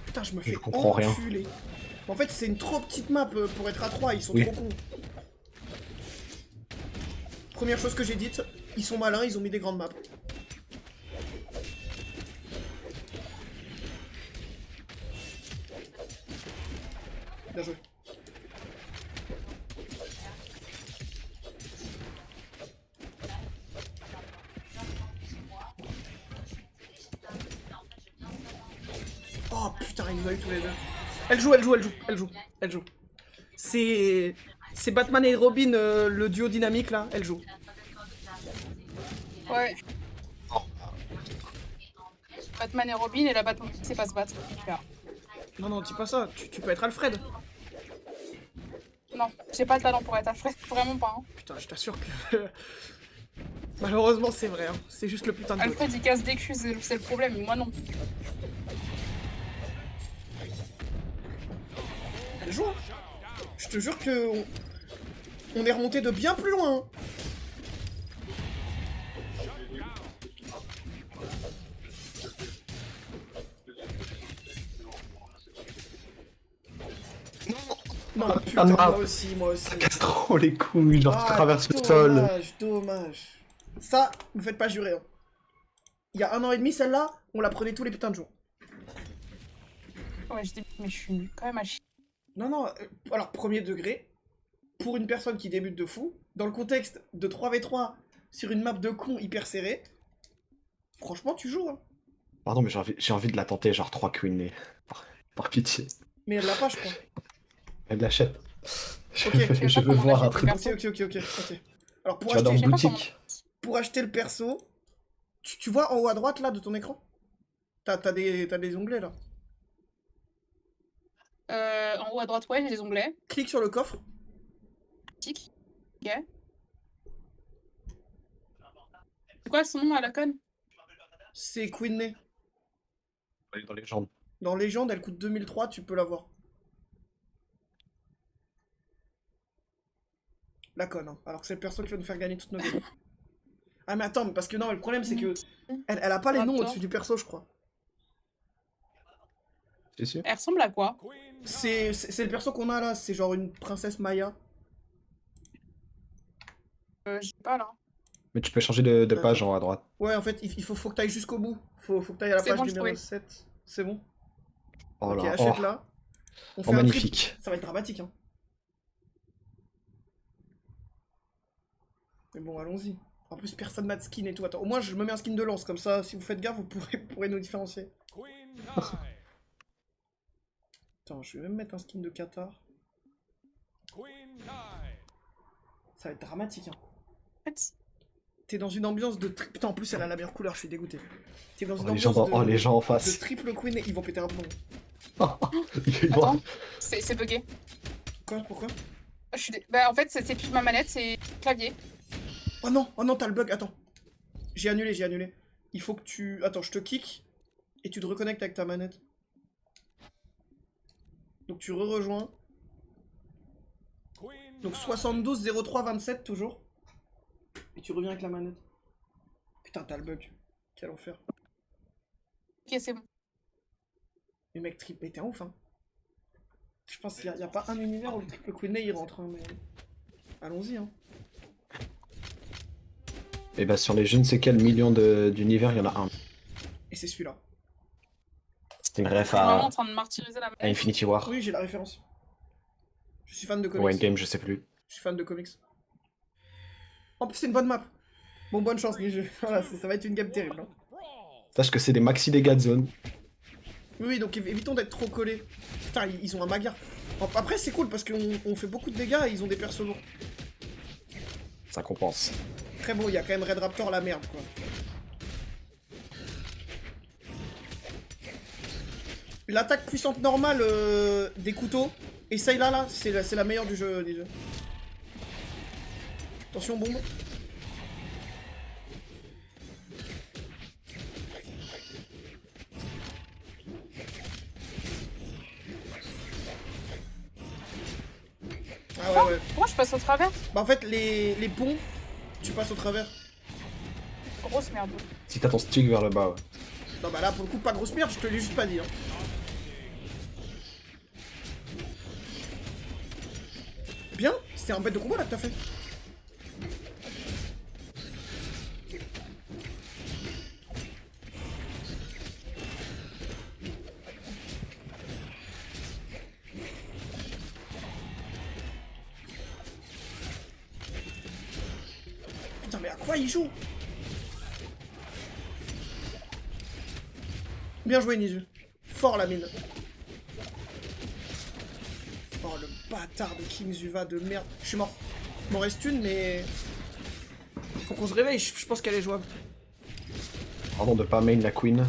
Putain, je me fais comprends rien. enculer. En fait, c'est une trop petite map pour être à 3, ils sont Oui. trop cons. Première chose que j'ai dite, ils sont malins, ils ont mis des grandes maps. Bien joué. Oh putain, ils nous a eu tous les deux. Elle joue. C'est Batman et Robin, le duo dynamique là, elle joue. Ouais. Batman et Robin et la Batman c'est pas se battre. Super. Non, dis pas ça, tu peux être Alfred. Non, j'ai pas le talent pour être Alfred, vraiment pas. Hein. Putain, je t'assure que... Malheureusement, c'est vrai, hein. C'est juste le putain de... Alfred il casse des culs, c'est le problème, mais moi non. Elle joue, hein. Je te jure que... On est remonté de bien plus loin. Hein. Non, putain, moi aussi. Casse trop les couilles, genre tu traverses le sol. Dommage. Ça, me faites pas jurer. Hein. Il y a 1 an et demi, celle-là, on la prenait tous les putains de jours. Ouais, mais je suis quand même à chier. Non, alors, premier degré, pour une personne qui débute de fou, dans le contexte de 3v3 sur une map de con hyper serrée, franchement, tu joues. Hein. Pardon, mais j'ai envie de la tenter, genre 3 queens, mais par pitié. Mais elle l'a pas, je crois. Elle l'achète. Ok, Je veux voir un truc. Ok. Alors, Tu vas dans une boutique. pour acheter le perso, tu vois en haut à droite, là, de ton écran? T'as des onglets, là. En haut à droite, ouais, j'ai des onglets. Clique sur le coffre. Tic. Ok. C'est quoi son nom à la conne? C'est Queeney. Dans les jambes. Dans Légende, elle coûte 2003, tu peux l'avoir. La conne, hein. Alors que c'est le perso qui va nous faire gagner toutes nos games. Ah mais attends, parce que non, le problème c'est que... Elle a pas les noms au-dessus du perso, je crois. C'est sûr. Elle ressemble à quoi? C'est le perso qu'on a là, c'est genre une princesse Maya. Je sais pas là. Mais tu peux changer de page en haut à droite. Ouais, en fait, il faut que t'ailles jusqu'au bout. Faut que t'ailles à la C'est page bon, numéro je 7. C'est bon? Oh Ok, là, achète là. On fait oh un magnifique. trip. Ça va être dramatique, hein. Mais bon, allons-y. En plus, personne n'a de skin et tout. Attends, au moins, je me mets un skin de lance. Comme ça, si vous faites gaffe, vous pourrez nous différencier. Attends, je vais même mettre un skin de Qatar. Ça va être dramatique, hein. En fait, T'es dans une ambiance de... Putain, en plus, elle a la meilleure couleur, je suis dégoûté. T'es dans une Les gens, ambiance de... les gens en de face. triple queen et ils vont péter un plomb. attends, c'est bugué. Quoi? Pourquoi? Bah, en fait, c'est plus ma manette, c'est clavier. Oh non, t'as le bug, attends. J'ai annulé. Il faut que tu... Attends, je te kick. Et tu te reconnectes avec ta manette. Donc tu re-rejoins. Donc 72 03 27 toujours. Et tu reviens avec la manette. Putain, t'as le bug. Quel enfer. Ok, c'est bon. Mais mec, triple, t'es un ouf, hein. Je pense qu'il n'y a pas un univers où le triple Queen il rentre, hein, mais... Allons-y, hein. Et bah sur les je ne sais quel million d'univers, il y en a un. Et c'est celui-là. C'était une Je ref suis vraiment en à train de martyriser la à manette. Infinity War. Oui, j'ai la référence. Je suis fan de Ou comics. Endgame, je sais plus. Je suis fan de comics. En plus, c'est une bonne map. Bon, bonne chance, les jeux. Voilà, ça va être une game terrible. Hein. Sache que c'est des maxi dégâts de zone. Oui, donc évitons d'être trop collés. Putain, ils ont un Magar. Après, c'est cool parce qu'on fait beaucoup de dégâts et ils ont des persos lourds. Ça compense. Très beau, il y a quand même Red Raptor la merde, quoi. L'attaque puissante normale des couteaux, essaye là, c'est la meilleure du jeu, dis-je. Attention, bombe. Ah ouais. Pourquoi je passe au travers? Bah en fait, les ponts, tu passes au travers. Grosse merde. Si t'as ton stick vers le bas, ouais. Non bah là, pour le coup, pas grosse merde, je te l'ai juste pas dit. Hein. Bien, c'était un bête de combat là que t'as fait. Putain, mais à quoi il joue? Bien joué, Nizu. Fort la mine. Oh, le bâtard de King Zuva de merde. Je suis mort. Il m'en reste une, mais... Faut qu'on se réveille, je pense qu'elle est jouable. Pardon de pas main la queen.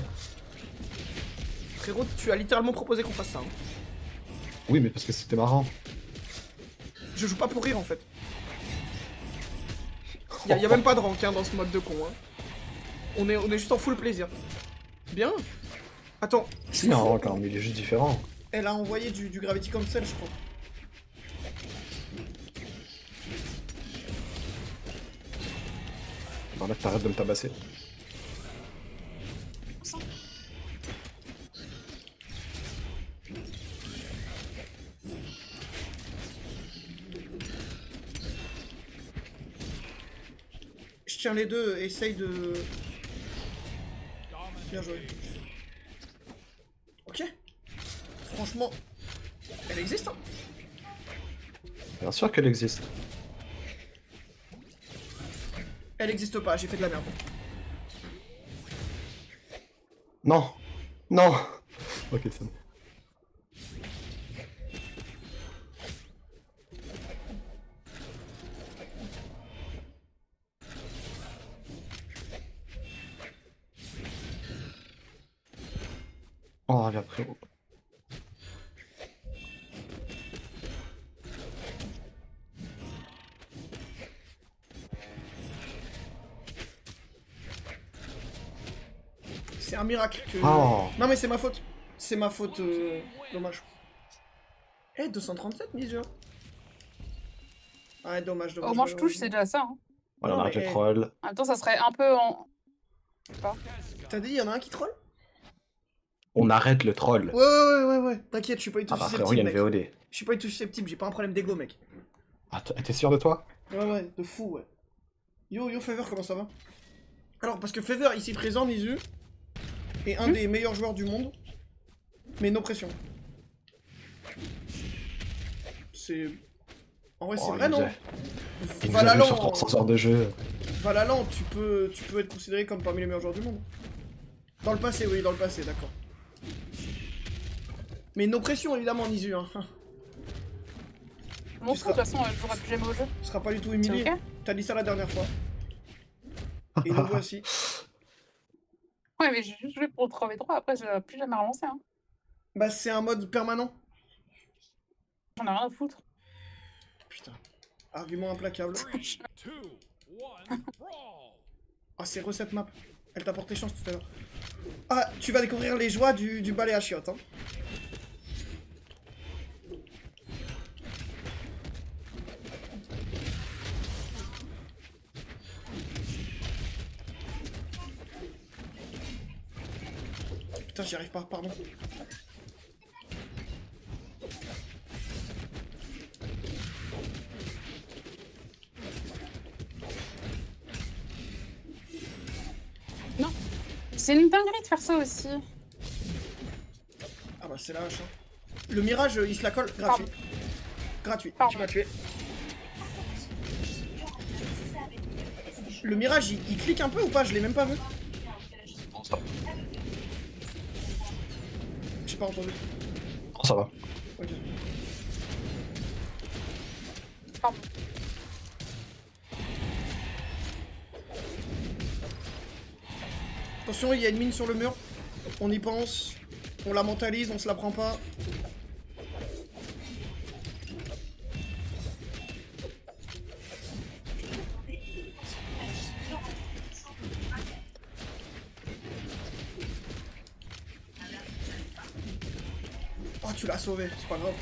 Frérot, tu as littéralement proposé qu'on fasse ça. Hein. Oui, mais parce que c'était marrant. Je joue pas pour rire, en fait. Y a même pas de rank hein, dans ce mode de con. Hein. On est juste en full plaisir. Bien. Attends. Si, un rank, hein, mais il est juste différent. Elle a envoyé du Gravity Cancel, je crois. Bon, là, t'arrêtes de me tabasser. Je tiens les deux, essaye de... Bien joué. Ok. Franchement, elle existe, hein. Bien sûr qu'elle existe. Elle existe pas, j'ai fait de la merde. Non. Non. Ok, c'est bon. Oh, regarde, frérot. C'est un miracle que... Oh. Non mais c'est ma faute. C'est ma faute, dommage. Eh, 237 mise. Ouais, dommage. Au moins je touche, c'est déjà ça. Hein. Voilà, on Non, arrête mais, le troll. En même temps, ça serait un peu en... Je sais pas. T'as dit, il y en a un qui troll? On arrête le troll. Ouais. T'inquiète, je suis pas du tout Ah bah frérot, il y susceptible, a une mec. VOD. Je suis pas du tout susceptible, j'ai pas un problème d'ego, mec. Ah, t'es sûr de toi? Ouais, de fou, ouais. Yo, Fever, comment ça va? Alors, parce que Fever, ici présent, Nizu, est un des meilleurs joueurs du monde, mais no pression. C'est... En vrai, c'est vrai, non? Il nous a vu sur Valorant, 300 heures de jeu. Valorant, tu peux être considéré comme parmi les meilleurs joueurs du monde. Dans le passé, oui, d'accord. Mais no pression, évidemment, Nizu, hein. Je m'en fous, de toute façon, je jouerai plus jamais au jeu. Tu seras pas du tout humilié. C'est ok. T'as dit ça la dernière fois. Et nous voici. Ouais, mais j'ai juste joué pour 3v3, après, je vais plus jamais relancer. Hein. Bah, c'est un mode permanent. J'en ai rien à foutre. Putain. Argument implacable. Ah, c'est recette map. Elle t'a porté chance tout à l'heure. Ah, tu vas découvrir les joies du balai à chiottes, hein. Putain, j'y arrive pas, pardon. Non. C'est une dinguerie de faire ça aussi. Ah bah c'est la hache, hein. Le mirage, il se la colle, gratuit. Gratuit, Pardon. tu m'as tué. Le mirage, il clique un peu ou pas? Je l'ai même pas vu. Non, ça va. J'ai pas entendu. Non, ça va. Ok. Pardon. Attention, il y a une mine sur le mur. On y pense. On la mentalise, on se la prend pas. Oh, tu l'as sauvé, c'est pas grave.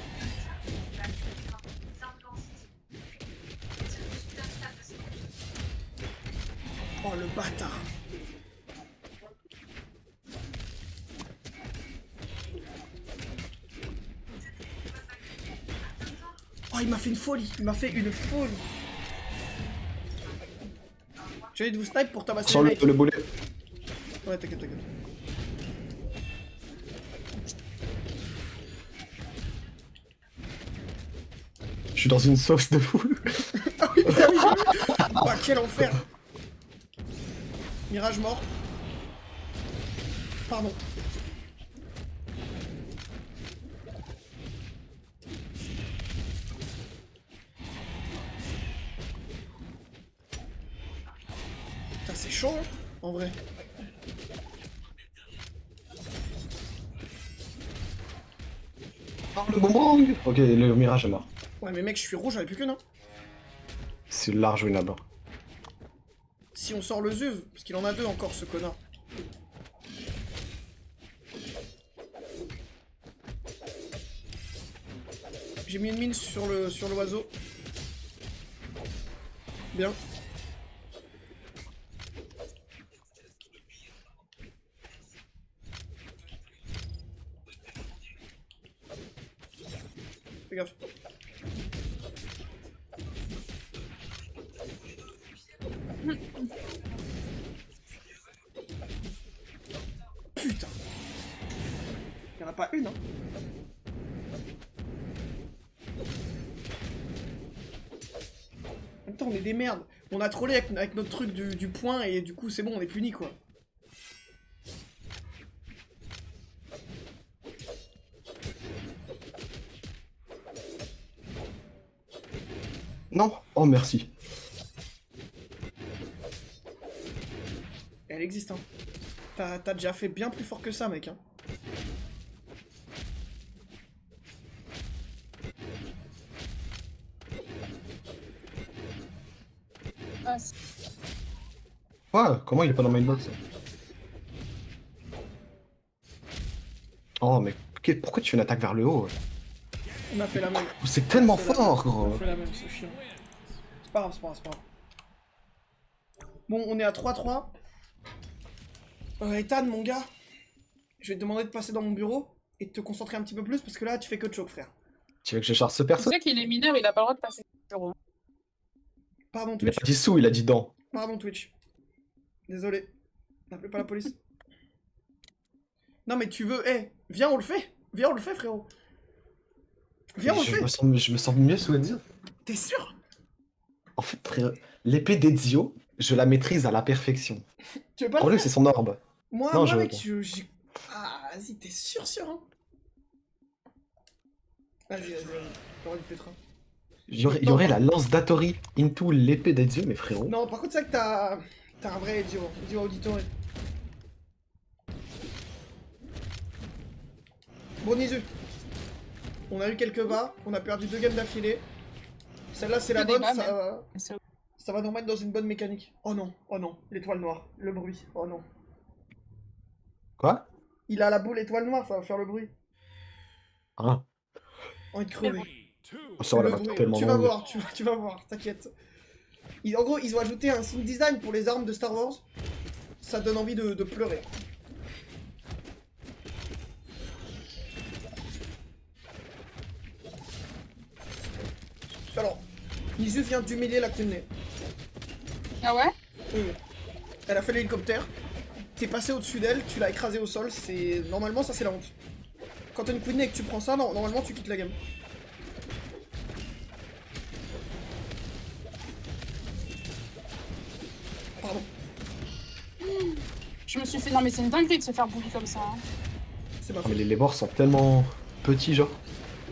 Oh, le bâtard. Oh, il m'a fait une folie. Il m'a fait une folie. J'ai envie de vous snipe pour tabasser Sur les le, mecs. le boulet. Ouais, t'inquiète, t'inquiète. Je suis dans une sauce de fou. Ah oui, putain, oui, j'ai vu. Oh, quel enfer. Mirage mort. Pardon. Putain, c'est chaud, hein, en vrai. Oh, le boomerang. Ok, le mirage est mort. Ouais, mais mec, je suis rouge, j'avais plus que non. C'est large winnable. Si on sort le Zuv, parce qu'il en a deux encore, ce connard. J'ai mis une mine sur l'oiseau. Bien. Fais gaffe. Putain. Y'en a pas une, hein. En même temps, on est des merdes. On a trollé avec notre truc du point et du coup, c'est bon, on est punis, quoi. Non. Oh, merci. Elle existe, hein. T'as déjà fait bien plus fort que ça, mec, hein. Ah, Ouais, comment il est pas dans mainbox? Oh, mais pourquoi tu fais une attaque vers le haut? Il m'a fait la même. C'est tellement C'est la fort, Il gros. m'a fait la même, ce chien. C'est pas grave, c'est pas grave, c'est pas grave. Bon, on est à 3-3. Ethan, mon gars, je vais te demander de passer dans mon bureau et de te concentrer un petit peu plus parce que là, tu fais que de choke, frère. Tu veux que je charge ce tu perso? sais qu'il est mineur, il a pas le droit de passer sur le bureau. Pardon, Il a Twitch. pas dit sous, il a dit dents. Pardon, Twitch. Désolé. N'appelez pas la police. Non, mais tu veux... Eh, viens, on le fait. Viens, on le fait, frérot. Viens, on le fait. Je me sens mieux sous Ezio. T'es sûr? En fait, frère, l'épée d'Ezio, je la maîtrise à la perfection. Tu veux Le pas le problème, faire? c'est son orbe. Moi, Non, je veux mec, pas. Ah, vas-y, t'es sûr, hein? Vas-y, vas-y, vas-y. T'auras du pétrin. Il y aurait la lance d'Atori into l'épée d'Ezio, mais frérot. Non, par contre, c'est vrai que t'as un vrai Ezio Auditore. Bon, Nizu. On a eu quelques bas, on a perdu 2 games d'affilée. Celle-là, c'est la Que des bonne, bas, ça, C'est Ça va nous remettre dans une bonne mécanique. Oh non, l'étoile noire, le bruit, oh non. Quoi? Il a la boule étoile noire, ça va faire le bruit. Ah, Envie de crever. ça va Le la bruit, tellement tu vas longue. voir, tu vas voir, t'inquiète. En gros, ils ont ajouté un sound design pour les armes de Star Wars. Ça donne envie de pleurer. Alors, Nisu vient d'humilier la Queen. Ah ouais? Oui. Elle a fait l'hélicoptère. T'es passé au-dessus d'elle, tu l'as écrasée au sol. C'est normalement ça c'est la honte. Quand t'as une Queen et que tu prends ça, non, normalement tu quittes la game. Pardon. Je me suis fait... Non mais c'est une dinguerie de se faire bully comme ça. Hein. C'est ma Ah, mais faute. les morts sont tellement petits, genre.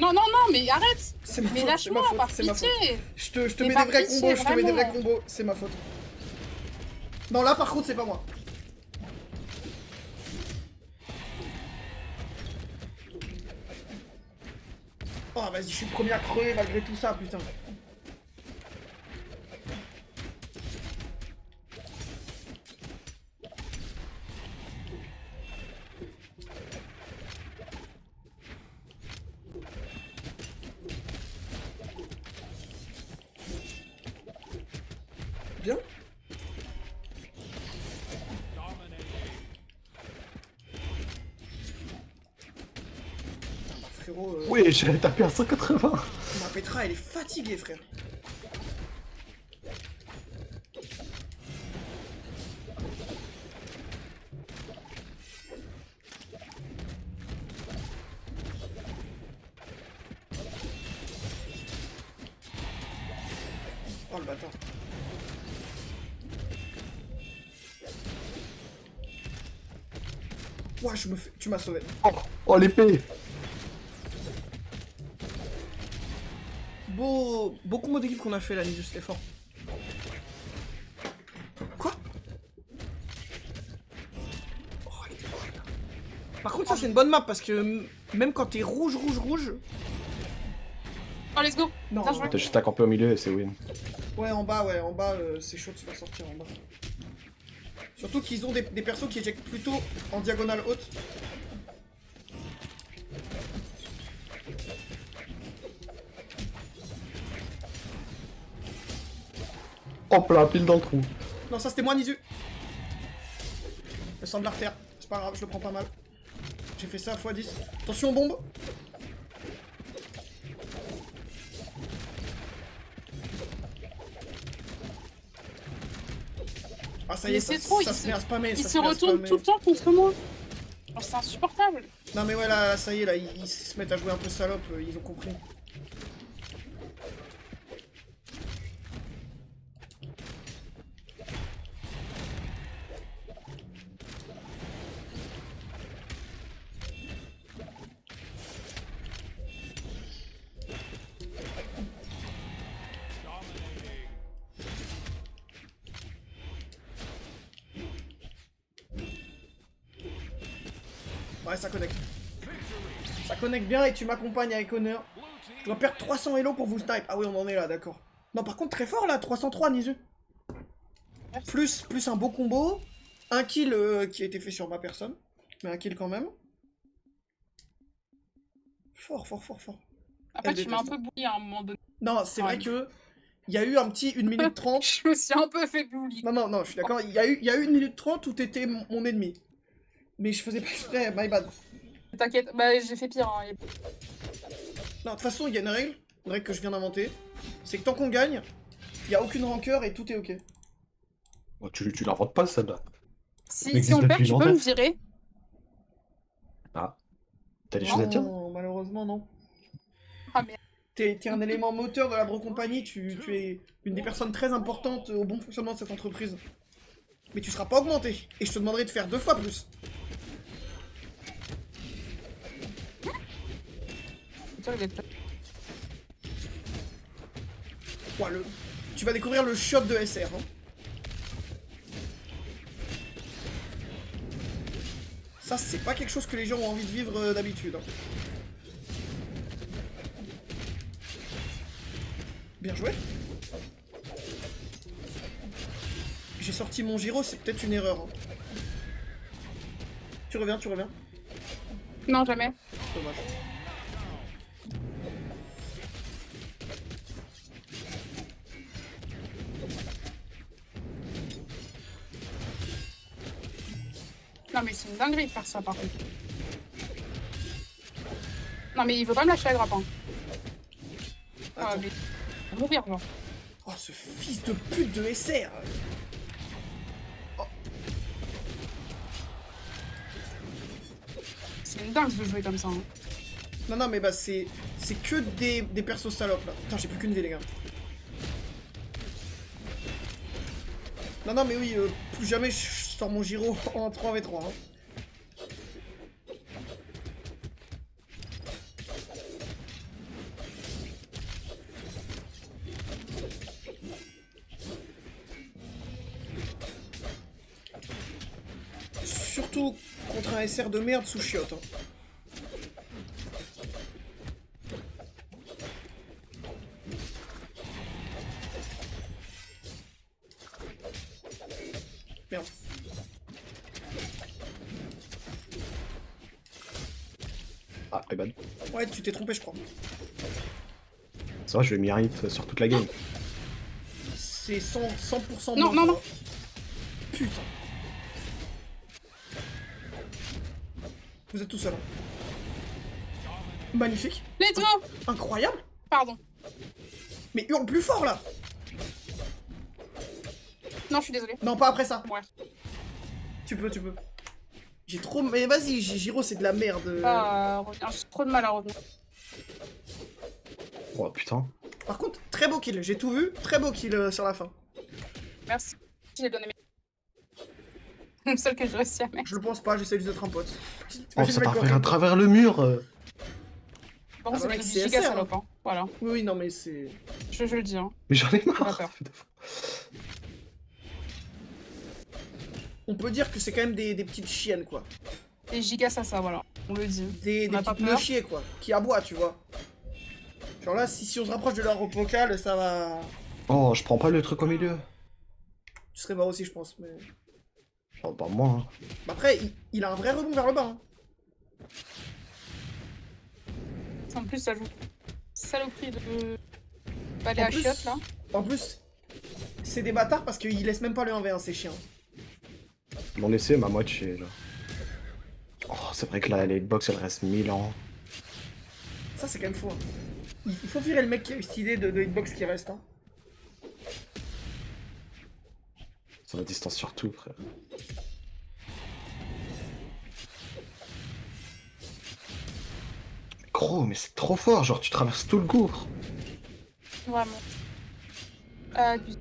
Non, non, non, mais arrête! C'est ma Mais faute, c'est ma lâche-moi, faute, par c'est ma faute. pitié! Je te Mais mets par des vrais pitié, combos, je te mets des vrais vraiment. combos, c'est ma faute. Non, là par contre, c'est pas moi. Oh, vas-y, je suis le premier à crever malgré tout ça, putain. Bien. Frérot, Oui, j'ai tapé à 180. ma Petra, elle est fatiguée, frère. Oh le bâtard. Ouah, je me fais... Tu m'as sauvé. Oh, l'épée. Beau combo d'équipe qu'on a fait là, Nidus, c'était fort. Quoi? Oh, elle est bonne. Par contre, ça c'est une bonne map parce que même quand t'es rouge. Oh, let's go! Non, Bien joué. T'as juste à camper au milieu et c'est win. ouais, en bas, c'est chaud de se faire sortir en bas. Surtout qu'ils ont des persos qui éjectent plutôt en diagonale haute. Hop là, pile dans le trou. Non, ça c'était moi, Nisu. Le sang de l'artère. C'est pas grave, je le prends pas mal. J'ai fait ça x10. Attention, bombe. Ah, ça y est, Mais ça, c'est trop, ça se met à spammer. Il ça se met à retourne spammer. tout le temps contre moi. Genre, c'est insupportable. Non, mais ouais, là, ça y est, là, ils se mettent à jouer un peu salope, ils ont compris. Ouais, ça connecte. Ça connecte bien et tu m'accompagnes avec honneur. Je dois perdre 300 Elo pour vous snipe. Ah oui, on en est là, d'accord. Non, par contre, très fort là, 303 Nisu. Plus un beau combo. Un kill qui a été fait sur ma personne. Mais un kill quand même. Fort. Après, Elle tu m'as un déteste. peu bully à un moment donné. Non, c'est vrai Ouais. que. Il y a eu un petit 1 minute 30. Je me suis un peu fait bully. Non, je suis d'accord. Il y a eu 1 minute 30 où t'étais mon ennemi. Mais je faisais pas exprès, my bad. T'inquiète, bah j'ai fait pire. Hein. Non, de toute façon, il y a une règle que je viens d'inventer. C'est que tant qu'on gagne, il n'y a aucune rancœur et tout est ok. Oh, tu l'inventes pas, celle-là. Si existe on perd, depuis tu peux longtemps. me virer. Ah. T'as des choses à dire? Non, malheureusement, non. Ah merde. T'es un élément moteur de la Brocompagnie, tu es une des personnes très importantes au bon fonctionnement de cette entreprise. Mais tu seras pas augmenté, et je te demanderai de faire 2 fois plus. Putain, il est pas- Ouah, tu vas découvrir le shot de SR. Hein. Ça, c'est pas quelque chose que les gens ont envie de vivre d'habitude. Hein. Bien joué. J'ai sorti mon gyro, c'est peut-être une erreur. Hein. Tu reviens, tu reviens. Non, jamais. Dommage. Non, mais c'est une dinguerie de faire ça, par contre. Non, mais il veut pas me lâcher la grappe, hein. Attends. Ouais, mais... il va mourir, genre. Oh, ce fils de pute de SR. C'est une dingue de jouer comme ça, hein. Non, non, mais bah c'est que des persos salopes, là. Putain, j'ai plus qu'une vie, les gars. Non, non, mais oui, plus jamais je sors mon gyro en 3v3. Hein. Surtout contre un SR de merde sous chiotte. Hein. Merde. Ah, my bad. Ouais, tu t'es trompé, je crois. C'est vrai, je vais mis un hit sur toute la game. C'est 100% Non, bon, non, quoi. non. Putain. Vous êtes tout seul. Hein. Magnifique. Let's go. Incroyable. Pardon. Mais hurle plus fort, là. Non, je suis désolée. Non, pas après ça. Ouais. Tu peux, tu peux. J'ai trop... Mais vas-y, Giro, c'est de la merde. Reviens. J'ai trop de mal à revenir. Oh putain. Par contre, très beau kill. J'ai tout vu. Très beau kill sur la fin. Merci. J'ai donné mes... le seul que je réussis à mettre. Je le pense pas, j'essaie juste d'être un pote. Oh, T'imagines ça le t'a mec fait horrible. à travers le mur. Bon, c'est bah, des mec, giga CSR, salopes, hein. Voilà. Oui, oui, non, mais c'est... Je le dis, hein. Mais j'en ai J'ai pas marre. peur. On peut dire que c'est quand même des petites chiennes, quoi. Des giga ça, voilà. On le dit. Des On a pas petites peur. chiens, quoi. Qui aboient, tu vois. Genre là, si on se rapproche de leur vocal, ça va... Oh, je prends pas le truc au milieu. Tu serais mort aussi, je pense, mais... Oh, bah moi. Hein. Bah après, il a un vrai rebond vers le bas. Hein. En plus, ça joue saloperie de balai En à plus- chiottes, là. En plus, c'est des bâtards parce qu'ils laissent même pas le 1v1, ces chiens. Ils m'ont laissé ma moitié, là. Oh, c'est vrai que la hitbox, elle reste 1000 ans. Ça, c'est quand même fou. Hein. Il faut virer le mec qui a eu cette idée de hitbox qui reste. Hein. Sur la distance surtout, frère. Gros, mais c'est trop fort, genre tu traverses tout le gouffre. Vraiment. Puis-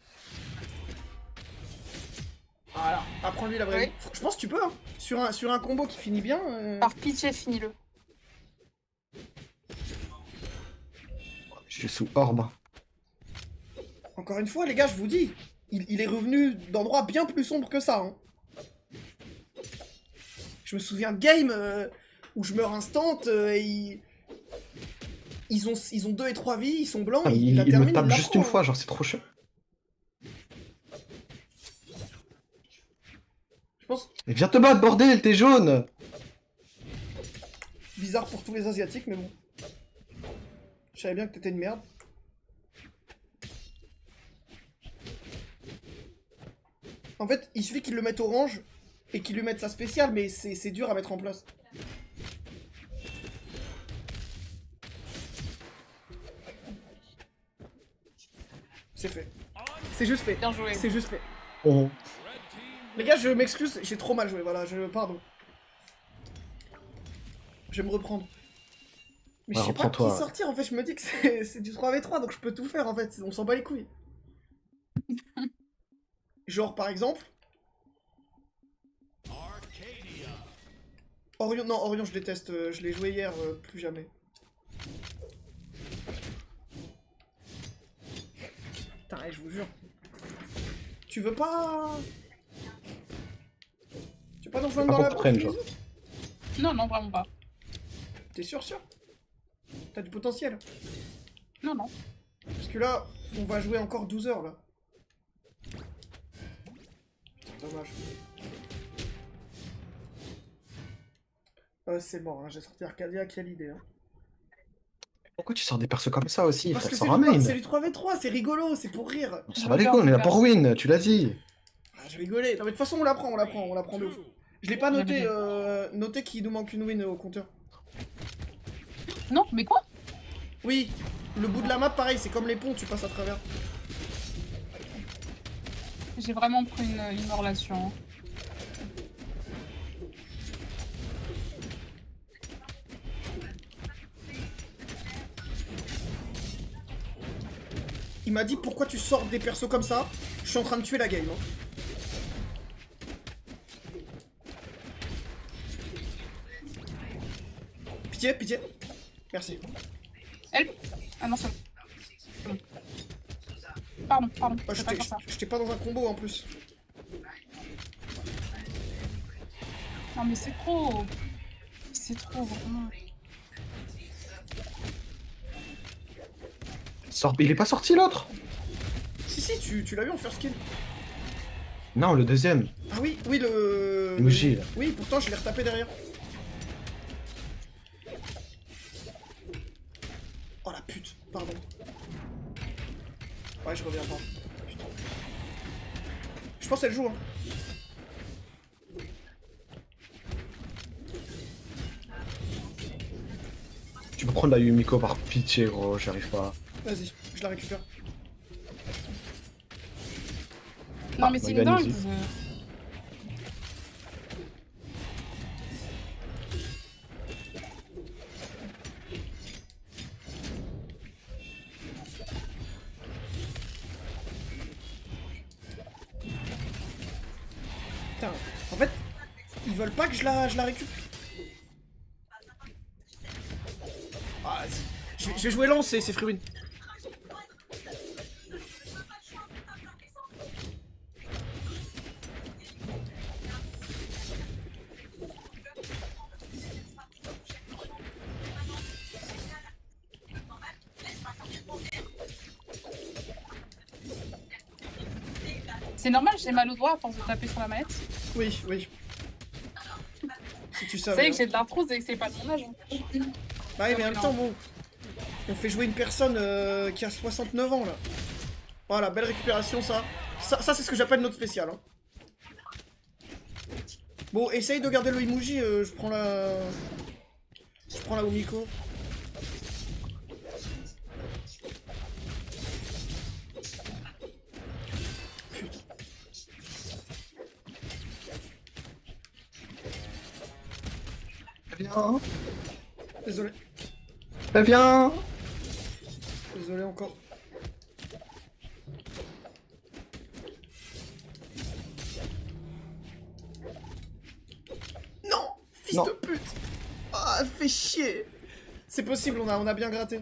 Voilà, apprends-lui la vraie Oui. vie. Je pense que tu peux, hein. Sur un combo qui finit bien. Par pitié, finis-le. Je suis sous orbe. Encore une fois, les gars, je vous dis, il est revenu d'endroits bien plus sombres que ça. Hein. Je me souviens de game où je meurs instant et ils ont 2 et 3 vies, ils sont blancs, Ah, il la il me termine, tape il la juste prend, une hein. fois, genre c'est trop chiant. Je pense Mais viens te battre, bordel, t'es jaune. bizarre pour tous les Asiatiques, mais bon. Je savais bien que t'étais une merde. En fait, il suffit qu'il le mette orange et qu'il lui mette sa spéciale, mais c'est dur à mettre en place. C'est fait. C'est juste fait. Bien joué. C'est juste fait. Oh. Les gars, je m'excuse, j'ai trop mal joué, voilà, pardon. Je vais me reprendre. Mais Ouais, je sais pas qui reprends-toi. sortir, en fait, je me dis que c'est du 3v3, donc je peux tout faire, en fait, on s'en bat les couilles. Genre, par exemple... Orion, non, Orion, je déteste, je l'ai joué hier, plus jamais. Putain, ouais, je vous jure. Tu veux pas... Tu veux pas nous rejoindre Pas dans la qu'on t'apprenne, boucle, genre. bisous? Non, non, vraiment pas. T'es sûr? T'as du potentiel. Non, non. Parce que là, on va jouer encore 12 heures, là. Dommage. C'est mort, hein. J'ai sorti Arcadia, quelle idée. Hein. Pourquoi tu sors des persos comme ça aussi, Parce frère, que sans ramène? c'est du 3v3, c'est rigolo, c'est pour rire. Ça va les couilles, on est là pour win, tu l'as dit. Ah, je rigolais. Non mais de toute façon on l'apprend de ouf. Je l'ai pas noté, noté qu'il nous manque une win au compteur. Non, mais quoi? Oui, le bout de la map pareil, c'est comme les ponts, tu passes à travers. J'ai vraiment pris une relation. Hein. Il m'a dit pourquoi tu sors des persos comme ça. Je suis en train de tuer la game. Hein. Pitié, pitié. Merci. Help. Ah non, c'est bon. Pardon, Oh, je peux pas faire ça. j'étais pas dans un combo en plus. Non mais c'est trop. C'est trop, vraiment. Il est pas sorti l'autre? Si, tu l'as vu en first kill. Non, le deuxième. Ah oui, oui, le... Muji, là. Oui, pourtant je l'ai retapé derrière. Oh la pute, pardon. Ouais, je reviens pas. Putain. Je pense qu'elle joue, hein. Tu peux prendre la Yumiko par pitié, gros, j'arrive pas. Vas-y, je la récupère. Non mais c'est une Morgane, dingue. ici. Putain, en fait, ils veulent pas que je la récupère. Ah, vas-y. Je vais jouer lance, c'est Freewin. C'est normal, j'ai mal au doigt à force de taper sur la manette. Oui, oui. Si tu Vous savais. savez Hein. que j'ai de l'arthrose et que c'est pas de mon âge. Hein. Bah oui, mais en même temps, bon. On fait jouer une personne qui a 69 ans là. Voilà, belle récupération ça. Ça c'est ce que j'appelle notre spécial. Hein. Bon, essaye de garder le emoji, je prends la... Je prends la Omiko. Putain. Viens, Désolé. viens. Désolé encore. Non, fils Non. de pute. Ah, fais chier. C'est possible, on a bien gratté.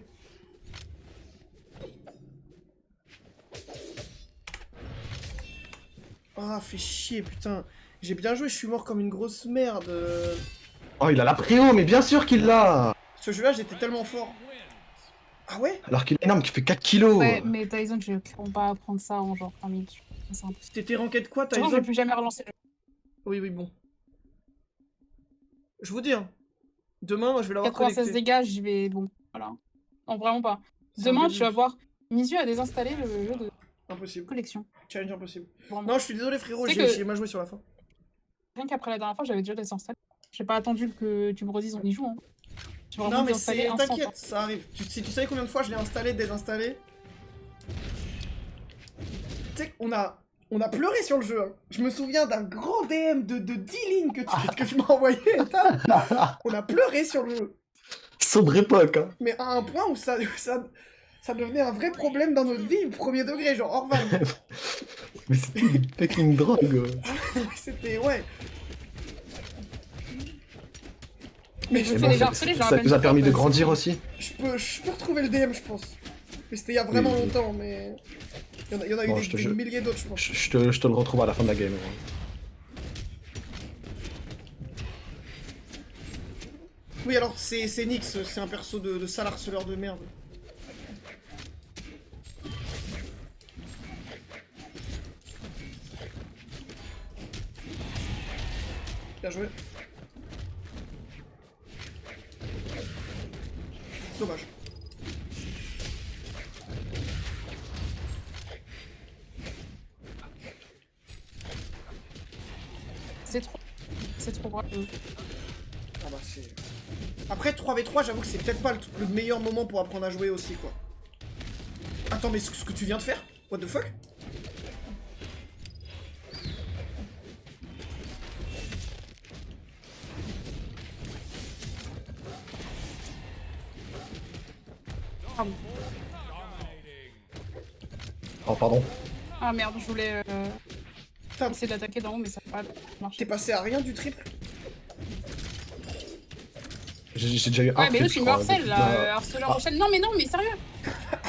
Ah, fais chier, putain. J'ai bien joué, je suis mort comme une grosse merde. Oh, il a la préo, mais bien sûr qu'il l'a. Ce jeu-là, j'étais tellement fort. Ah ouais? Alors qu'il est énorme, qui fait 4 kilos. Ouais, mais Tyson, je vais clairement pas apprendre ça en genre 5 minutes. C'est impossible. T'étais ranked quoi, De toute façon, je Tyson? vais plus jamais relancer le jeu. Oui, oui, bon. Je vous dis, hein. Demain, moi, je vais l'avoir 96 connecté. dégâts, j'y vais. Bon, voilà. Non, vraiment pas. C'est Demain, un tu début. vas voir Misu a désinstallé le jeu de Impossible. collection. Challenge impossible. Vraiment. Non, je suis désolé, frérot, Tu sais j'ai que- mal joué sur la fin. Rien qu'après la dernière fois, j'avais déjà désinstallé. J'ai pas attendu que tu me redises on y joue. Hein. J'ai vraiment Non, mais désinstallé c'est... instant. T'inquiète, ça arrive. Si tu savais combien de fois je l'ai installé, désinstallé... Tu sais qu'on a... On a pleuré sur le jeu. Hein. Je me souviens d'un grand DM de 10 lignes que tu m'as envoyé. On a pleuré sur le jeu. Sombre époque, hein. Mais à un point où ça devenait un vrai problème dans notre vie, premier degré, genre Orvan. Mais c'était une fucking drogue. C'était... Ouais. Mais je Et fais bon, les harcelés, je ça rappelle nous a pas permis de que grandir c'est- aussi. Je peux retrouver le DM, je pense. Mais c'était il y a vraiment Oui. longtemps, mais... Il y en a Bon, eu je te des jure. milliers d'autres, je pense. Je te le retrouve à la fin de la game. gros. Oui, alors c'est Nyx, c'est un perso de sale harceleur de merde. Bien joué. Dommage. C'est trop. C'est trop grave. Ah bah c'est... Après 3v3, j'avoue que c'est peut-être pas le meilleur moment pour apprendre à jouer aussi, quoi. Attends, mais ce que tu viens de faire? What the fuck? Pardon. Oh, pardon. Ah merde, je voulais Putain, essayer d'attaquer d'en haut, mais ça n'a pas marché. t'es passé à rien du triple? J'ai déjà eu un Ouais, mais flip, là, je tu me crois, harcèles, depuis- là, Non, harceleur en chaîne. Non, mais sérieux.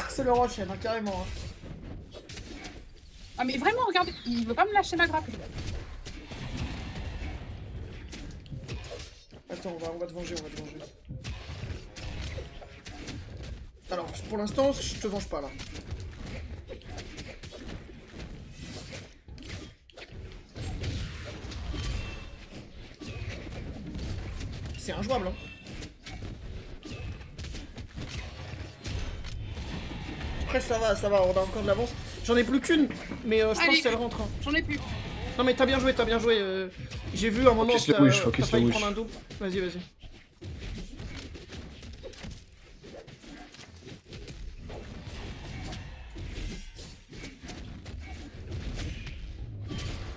C'est le roche, hein, carrément. Hein. Ah, mais vraiment, regardez, il veut pas me lâcher ma grappe. Attends, on va te venger, Alors, pour l'instant, je te venge pas, là. C'est injouable, hein. Après, ça va, on a encore de l'avance. J'en ai plus qu'une, mais je pense Allez. qu'elle rentre. Hein. J'en ai plus. Non, mais t'as bien joué. J'ai vu un moment Focus que le t'as wish, focus failli le prendre wish. un double. Vas-y.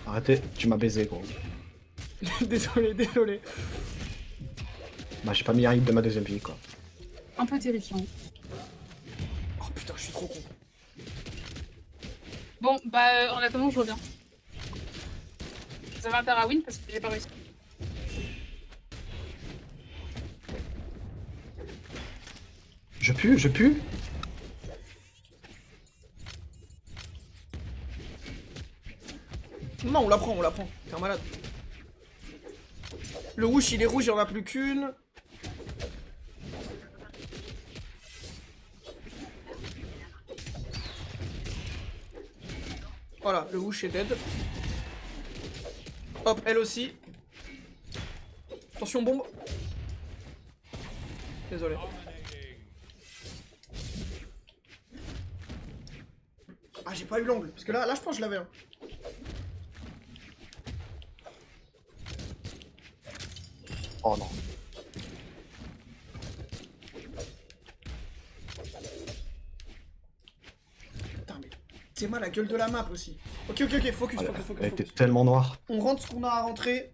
Arrêtez, tu m'as baisé, gros. désolé. Bah, j'ai pas mis un hit de ma deuxième vie, quoi. Un peu terrifiant. Oh putain, je suis trop con. Bon, bah, en attendant, je reviens. Vous avez intérêt à win parce que j'ai pas réussi. Je pue. Non, on la prend. T'es un malade. Le whoosh, il est rouge, il en a plus qu'une. Voilà, le whoosh est dead. Hop, elle aussi. Attention, bombe. Désolé. Ah, j'ai pas eu l'angle. Parce que là, je pense que je l'avais. Hein. Oh non. Putain, mais c'est mal la gueule de la map aussi. Ok, focus. Elle était tellement noire. On rentre ce qu'on a à rentrer.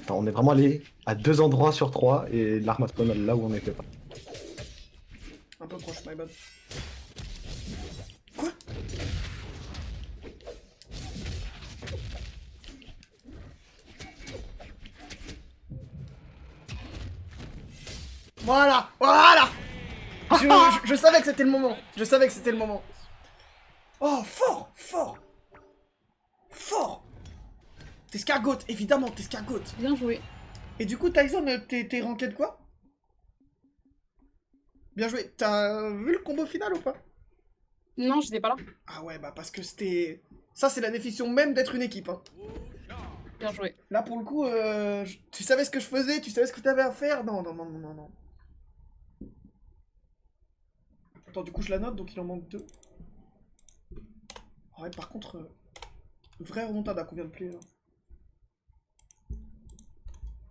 Attends, on est vraiment allé à 2 endroits sur 3 et l'arme a spawn là où on était pas. Un peu proche, my bad. Quoi? Voilà. Je savais que c'était le moment. Oh, fort. T'escargotes, évidemment, t'escargotes. Bien joué. Et du coup, Tyson, t'es ranké de quoi? Bien joué. T'as vu le combo final ou pas? Non, j'étais pas là. Ah ouais, bah parce que c'était... Ça, c'est la définition même d'être une équipe. Hein. Bien joué. Là, pour le coup, tu savais ce que je faisais, tu savais ce que t'avais à faire. Non. Attends, du coup, je la note, donc il en manque 2. Ouais, par contre, vraie remontada à combien de play là?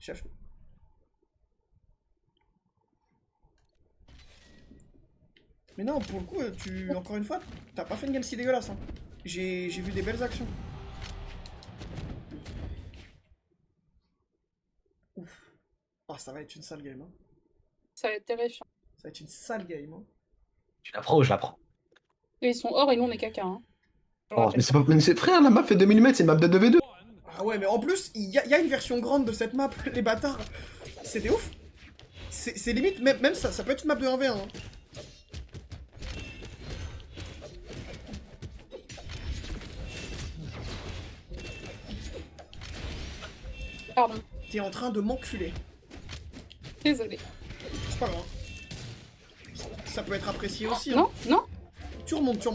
Chef. Mais non, pour le coup, encore une fois, t'as pas fait une game si dégueulasse. Hein. J'ai vu des belles actions. Ouf. Oh, ça va être une sale game. Hein. Ça va être terrifiant. Ça va être une sale game. Hein. Tu la prends ou je la prends? Et ils sont or et nous on est caca. Hein. Je le Oh, rappelle. mais c'est pas. Mais c'est frère, la map fait 2 mm, c'est une map de 2v2. Ah ouais, mais en plus, il y a une version grande de cette map, les bâtards. C'était ouf. C'est limite, même ça peut être une map de 1v1. Hein. Pardon. T'es en train de m'enculer. Désolé. C'est pas grave. Ça peut être apprécié aussi. Hein. Non. Tu remontes.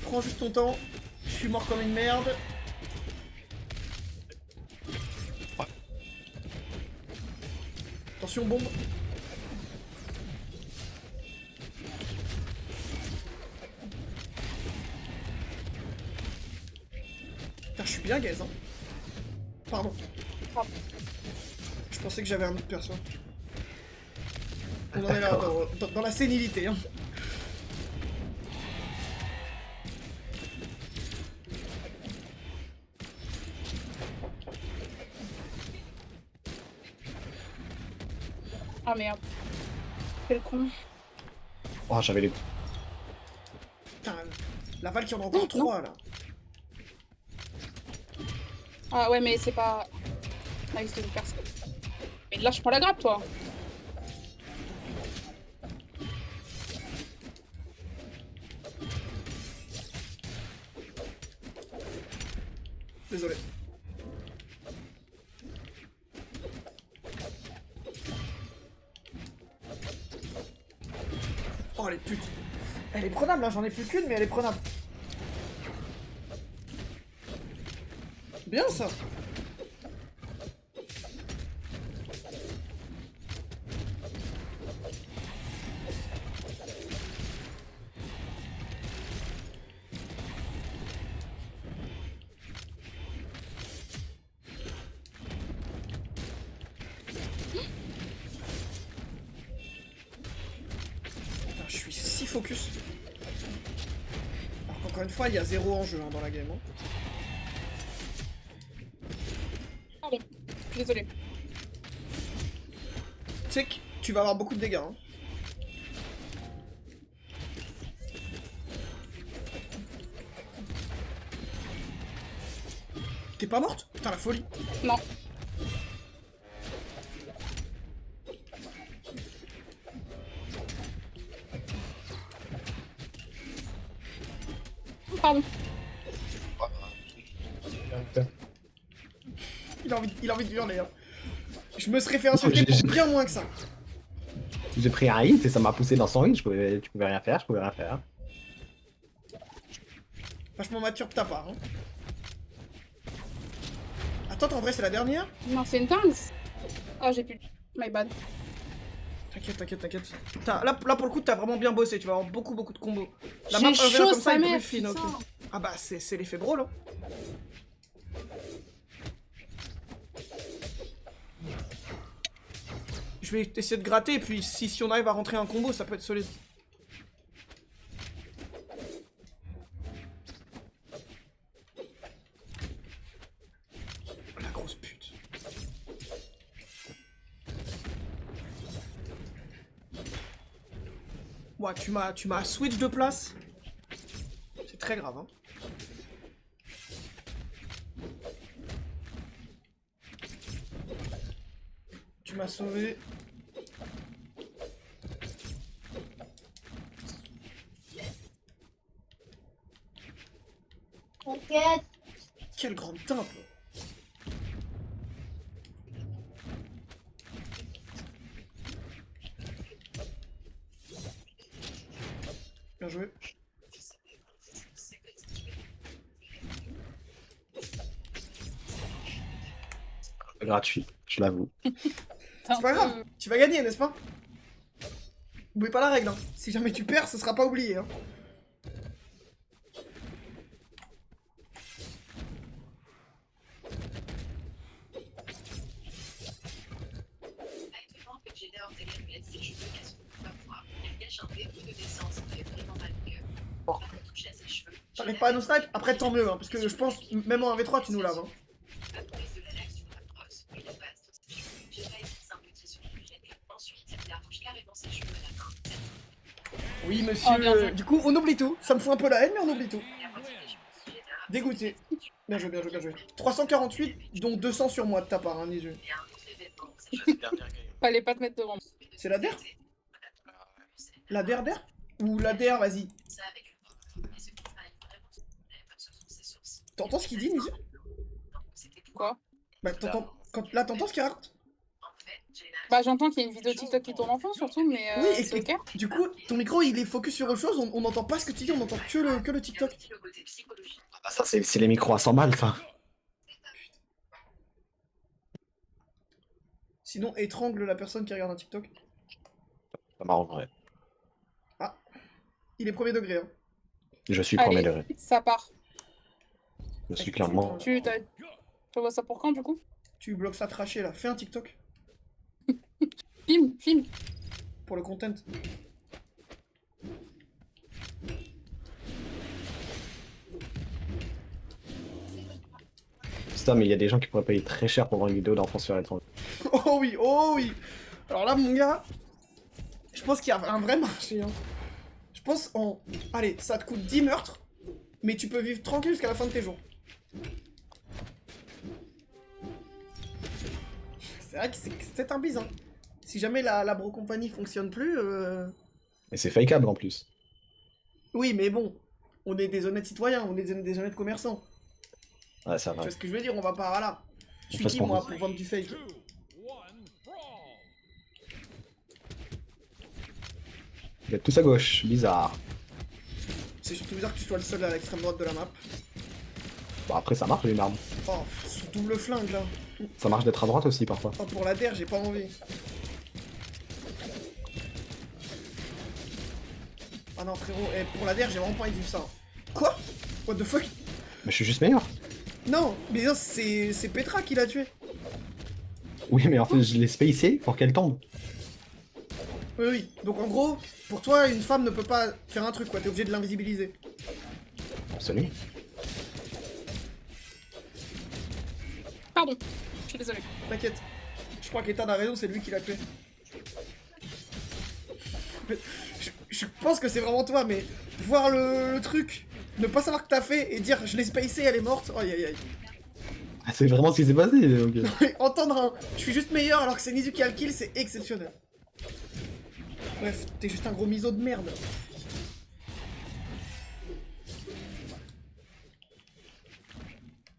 Prends juste ton temps. Je suis mort comme une merde. Attention, bombe. Putain, je suis bien gaze, hein. Pardon. Je pensais que j'avais un autre perso. On en est là, dans la sénilité, hein. Ah merde. Quel con. Oh, j'avais les... Putain, la Val qui en a encore 3 là. Ah ouais, mais c'est pas nice de faire ça. Mais lâche pas la grappe, toi. Désolé. Oh les putes. Elle est prenable, hein, j'en ai plus qu'une, mais elle est prenable. Bien ça. Putain, je suis si focus. Alors qu'encore une fois, il y a 0 enjeu hein, dans la game. Hein. Pardon. Je suis désolée. Tu sais que tu vas avoir beaucoup de dégâts. Hein. T'es pas morte? Putain, la folie. Non. Pardon. Il a envie de hurler. Hein. Je me serais fait insulter pour bien moins que ça. J'ai pris un hit et ça m'a poussé dans son hit, tu pouvais rien faire, je pouvais rien faire. Vachement mature de ta part. Hein. Attends, en vrai, c'est la dernière? Non, c'est une dance. Ah, j'ai plus. My bad. T'inquiète, t'inquiète, t'inquiète. Là, pour le coup, t'as vraiment bien bossé, tu vas avoir beaucoup de combos. La map J'ai 1v1 chaud, comme ça sa est mère, plus fine, ok. putain. Ah bah, c'est l'effet brawl, hein. Je vais essayer de gratter, et puis si on arrive à rentrer un combo, ça peut être solide. La grosse pute. Ouais, tu m'as switch de place. C'est très grave, hein. Tu m'as sauvé. T'inquiète. Quelle grande teinte. Bien joué. Gratuit, je l'avoue. C'est pas grave, tu vas gagner, n'est-ce pas? N'oublie pas la règle, hein. Si jamais tu perds, ce sera pas oublié, hein. T'arrives pas à nous snipe? Après, tant mieux, hein, parce que je pense, même en 1v3, tu nous laves, hein. Oui, monsieur. Oh, bien joué. Du coup, on oublie tout. Ça me fout un peu la haine, mais on oublie tout. Dégoûté. Bien joué, bien joué, bien joué. 348, dont 200 sur moi de ta part, hein, Nisu. Fallait pas te mettre devant. C'est la der? La der der? Ou la der, vas-y. T'entends ce qu'il dit, Nisu? Quoi? Bah, t'entends... Là, t'entends ce qu'il raconte? Bah, j'entends qu'il y a une vidéo TikTok qui tourne en fond surtout, mais Oui, c'est OK. du coup, ton micro il est focus sur autre chose, on n'entend pas ce que tu dis, on entend que le TikTok. Ah bah ça, c'est les micros à 100 balles, ça. Sinon, étrangle la personne qui regarde un TikTok. Ça m'arrangerait. Ah, il est premier degré. Hein. Je suis premier Allez, degré. ça part. Je suis Écoute, clairement... Tu vois ça pour quand, du coup? tu bloques ça traché là, fais un TikTok Filme. pour le content. Putain, mais il y a des gens qui pourraient payer très cher pour voir une vidéo d'enfants sur l'étranger. Oh oui, oh oui. Alors là, mon gars, je pense qu'il y a un vrai marché. Hein. Je pense en... Allez, ça te coûte 10 meurtres, mais tu peux vivre tranquille jusqu'à la fin de tes jours. C'est vrai que c'est peut-être un bise, hein. Si jamais la bro compagnie fonctionne plus... Et c'est fakeable en plus. Oui, mais bon, on est des honnêtes citoyens, on est des honnêtes commerçants. Ouais, c'est Tu vrai. vois ce que je veux dire? On va pas... Voilà. Je On suis fait ce qui, qu'on moi, veut. pour vendre du fake? Vous êtes tous à gauche, bizarre. C'est surtout bizarre que tu sois le seul à l'extrême droite de la map. Bon, après, ça marche, une arme. Oh, ce double flingue, là. Ça marche d'être à droite aussi, parfois. Oh, pour la DER, j'ai pas envie. Ah non, frérot, pour la DER, j'ai vraiment pas envie de vivre ça. Quoi? What the fuck? Mais je suis juste meilleur. Non, mais non, c'est Petra qui l'a tué. Oui, mais en fait, je l'ai spacé pour qu'elle tombe. Oui, oui. Donc en gros, pour toi, une femme ne peut pas faire un truc, quoi. T'es obligé de l'invisibiliser. Absolument. Pardon, je suis désolée. T'inquiète. Je crois qu'Ethan a raison, c'est lui qui l'a tué. Je pense que c'est vraiment toi, mais voir le truc, ne pas savoir que t'as fait et dire je l'ai spacé, elle est morte. Aïe aïe aïe. Ah, c'est vraiment ce qui s'est passé. Donc... Entendre un je suis juste meilleur alors que c'est Nizu qui a le kill, c'est exceptionnel. Bref, t'es juste un gros miso de merde.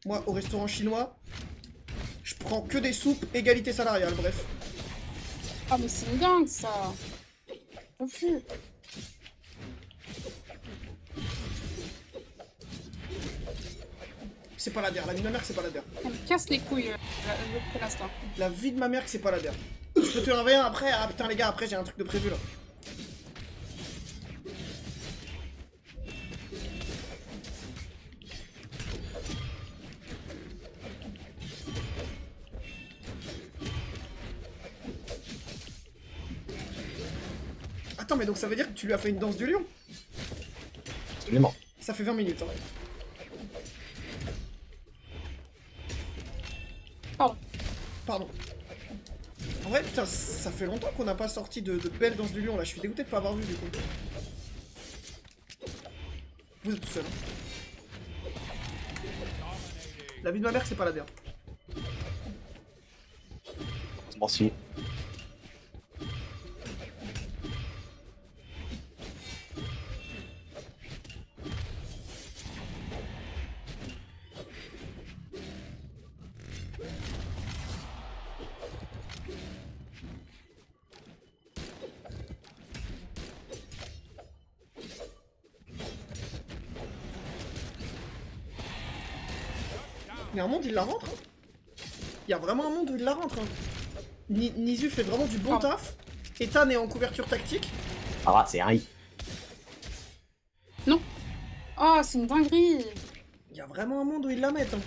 Moi, au restaurant chinois, je prends que des soupes, égalité salariale, bref. Ah, mais c'est une dingue, ça. Refus. C'est pas la DER, la vie de ma mère, c'est pas la DER. Elle me casse les couilles, pour l'instant. La vie de ma mère, c'est pas la DER. Je peux te l'envoyer après. Ah putain, les gars, après j'ai un truc de prévu là. Attends, mais donc ça veut dire que tu lui as fait une danse du lion? Absolument. Ça fait 20 minutes, hein. Pardon. Pardon. En vrai, putain, ça fait longtemps qu'on n'a pas sorti de belles danses du lion là. Je suis dégoûté de pas avoir vu du coup. Vous êtes tout seul. Hein. La vie de ma mère, c'est pas la DER. Merci. Il y a un monde, il la rentre. Il y a vraiment un monde où il la rentre. Hein. Nizu fait vraiment du bon taf. Ethan est en couverture tactique. Ah, c'est un i. Non. Oh, c'est une dinguerie. Il y a vraiment un monde où ils la mettent. Hein.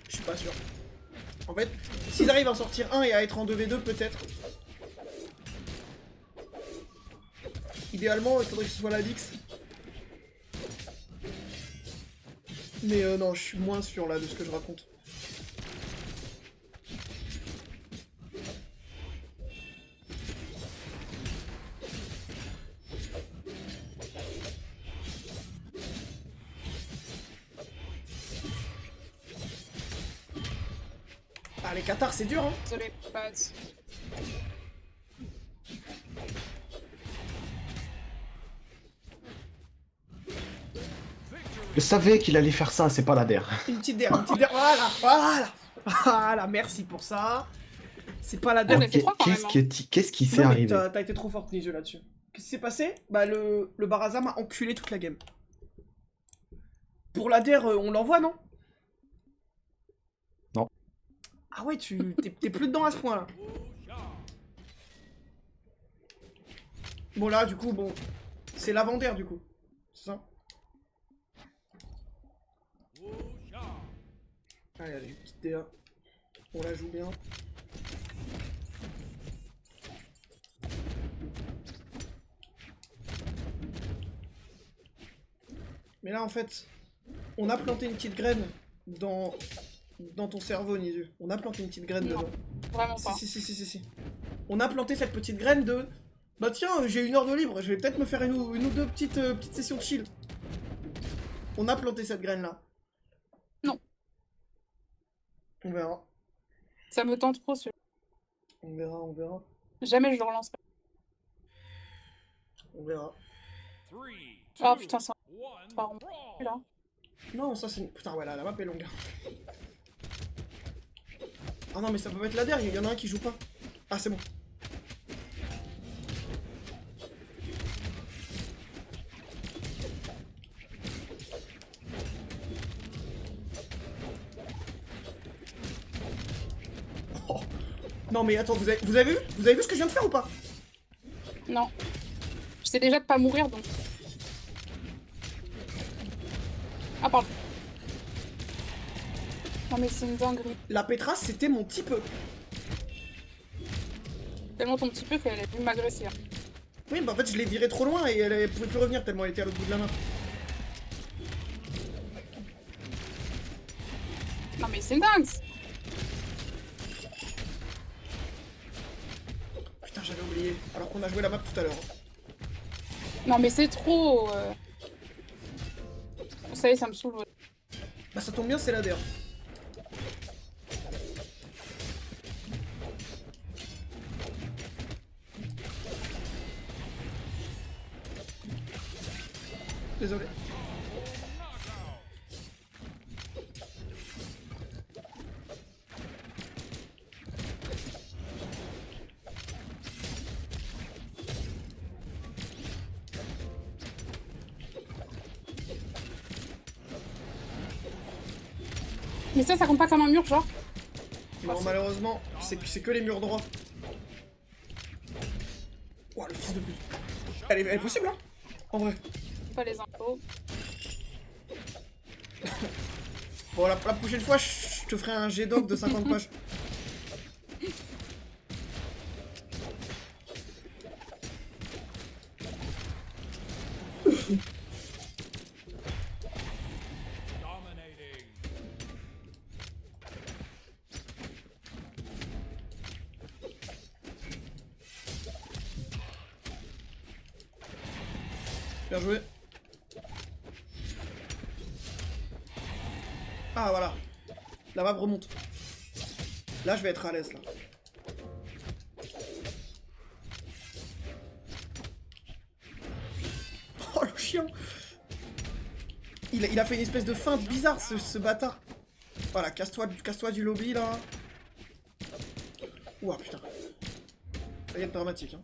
Je suis pas sûr. En fait, s'ils arrivent à en sortir un et à être en 2v2, peut-être. Idéalement, il faudrait que ce soit la Vix. Mais non, je suis moins sûr là de ce que je raconte. les cathares, c'est dur, hein. Désolé, Pat. Je savais qu'il allait faire ça, c'est pas la der. Une petite der, voilà, voilà. Voilà, merci pour ça. C'est pas la On der. a fait 3 quand même. Hein. Qu'est-ce qui s'est Non, mais arrivé? t'as été trop forte, Nijeux, là-dessus. Qu'est-ce qui s'est passé? Bah, le Baraza m'a enculé toute la game. Pour la der, on l'envoie, non? Non. Ah ouais, t'es plus dedans à ce point-là. Bon, là, du coup, bon... C'est l'avant-der, du coup. C'est ça? Allez, allez, petite DA. On la joue bien. Mais là, en fait, on a planté une petite graine dans ton cerveau, Nisu. On a planté une petite graine Non, dedans. vraiment pas. Si. On a planté cette petite graine de... Bah tiens, j'ai 1 heure de libre, je vais peut-être me faire une ou deux petites sessions de chill. On a planté cette graine-là. Non. On verra. Ça me tente trop, celui-là. On verra, on verra. Jamais je le relancerai. On verra. Ah putain, c'est pas rond. Là. Non, ça c'est... Putain, ouais, la map est longue. Ah non, mais ça peut pas être la dernière, il y en a un qui joue pas. Ah, c'est bon. Oh. Non, mais attends, vous avez vu? Vous avez vu ce que je viens de faire ou pas? Non. Je sais déjà de pas mourir, donc... Ah, pardon. Non mais c'est une dinguerie. La Petra, c'était mon petit peu. Tellement ton petit peu qu'elle a pu m'agresser. Hein. Oui, bah en fait, je l'ai virée trop loin et elle pouvait plus revenir tellement elle était à l'autre bout de la map. Non mais c'est une dingue. Putain, j'avais oublié. Alors qu'on a joué la map tout à l'heure. Non mais c'est trop... Vous savez, ça me saoule. Ouais. Bah ça tombe bien, c'est la DER. Désolé. Mais ça compte pas comme un mur, genre? Non, malheureusement, c'est que les murs droits. Ouah, le fils de pute. Elle est possible, hein? En vrai. Pas les infos. Bon, la prochaine fois, je te ferai un G-Doc de 50 pages. Bien joué. Ah, voilà. La map remonte. Là, je vais être à l'aise, là. Oh, le chien. Il a fait une espèce de feinte bizarre, ce bâtard. Voilà, casse-toi du lobby, là. Ouah, putain. Ça va être dramatique, hein.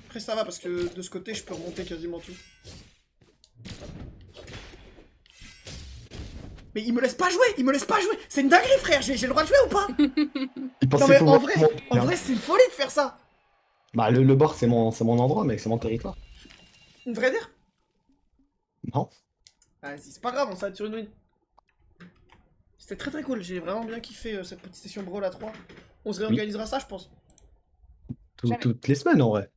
Après ça va parce que de ce côté je peux remonter quasiment tout. Mais il me laisse pas jouer, c'est une dinguerie frère, j'ai le droit de jouer ou pas? Non mais en vrai c'est une folie de faire ça. Bah le bord c'est mon endroit mec, c'est mon territoire. Une vraie der? Non. Vas-y, c'est pas grave, on s'arrête sur une win. C'était très cool, j'ai vraiment bien kiffé cette petite session Brawl à 3. On se réorganisera ça je pense. Toutes les semaines en vrai.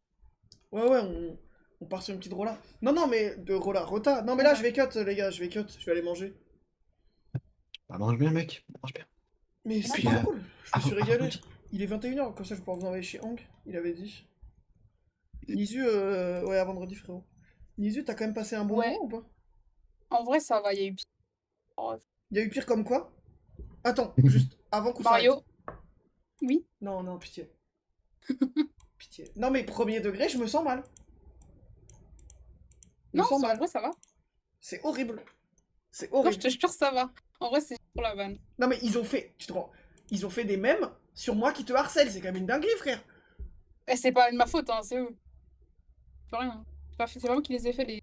Ouais, on part sur une petite rola. Non, mais de rola, rota. Non, mais là, je vais cut, les gars, je vais aller manger. Bah mange bien mec, mange bien. Mais c'est Puis, pas cool, je me suis régalé. avant- Il est 21 h, comme ça je vais pouvoir vous envoyer chez Hank, il avait dit. Nisu, ouais, à vendredi, frérot. Nisu, t'as quand même passé un bon Ouais, moment ou pas? en vrai, ça va, il y a eu pire. Oh, Il y a eu pire comme quoi? Attends, juste avant qu'on s'arrête. Mario, oui. Non, non, pitié. Pitié. Non, mais premier degré, je me sens mal. Je me Non, sens en mal. vrai, ça va. C'est horrible. C'est Non, je horrible. te jure, ça va. En vrai, c'est pour la vanne. Non, mais ils ont fait. Tu te rends. Ils ont fait des mèmes sur moi qui te harcèlent. C'est quand même une dinguerie, frère. Et c'est pas de ma faute, hein, c'est eux. C'est pas rien. C'est pas moi qui les ai fait, les...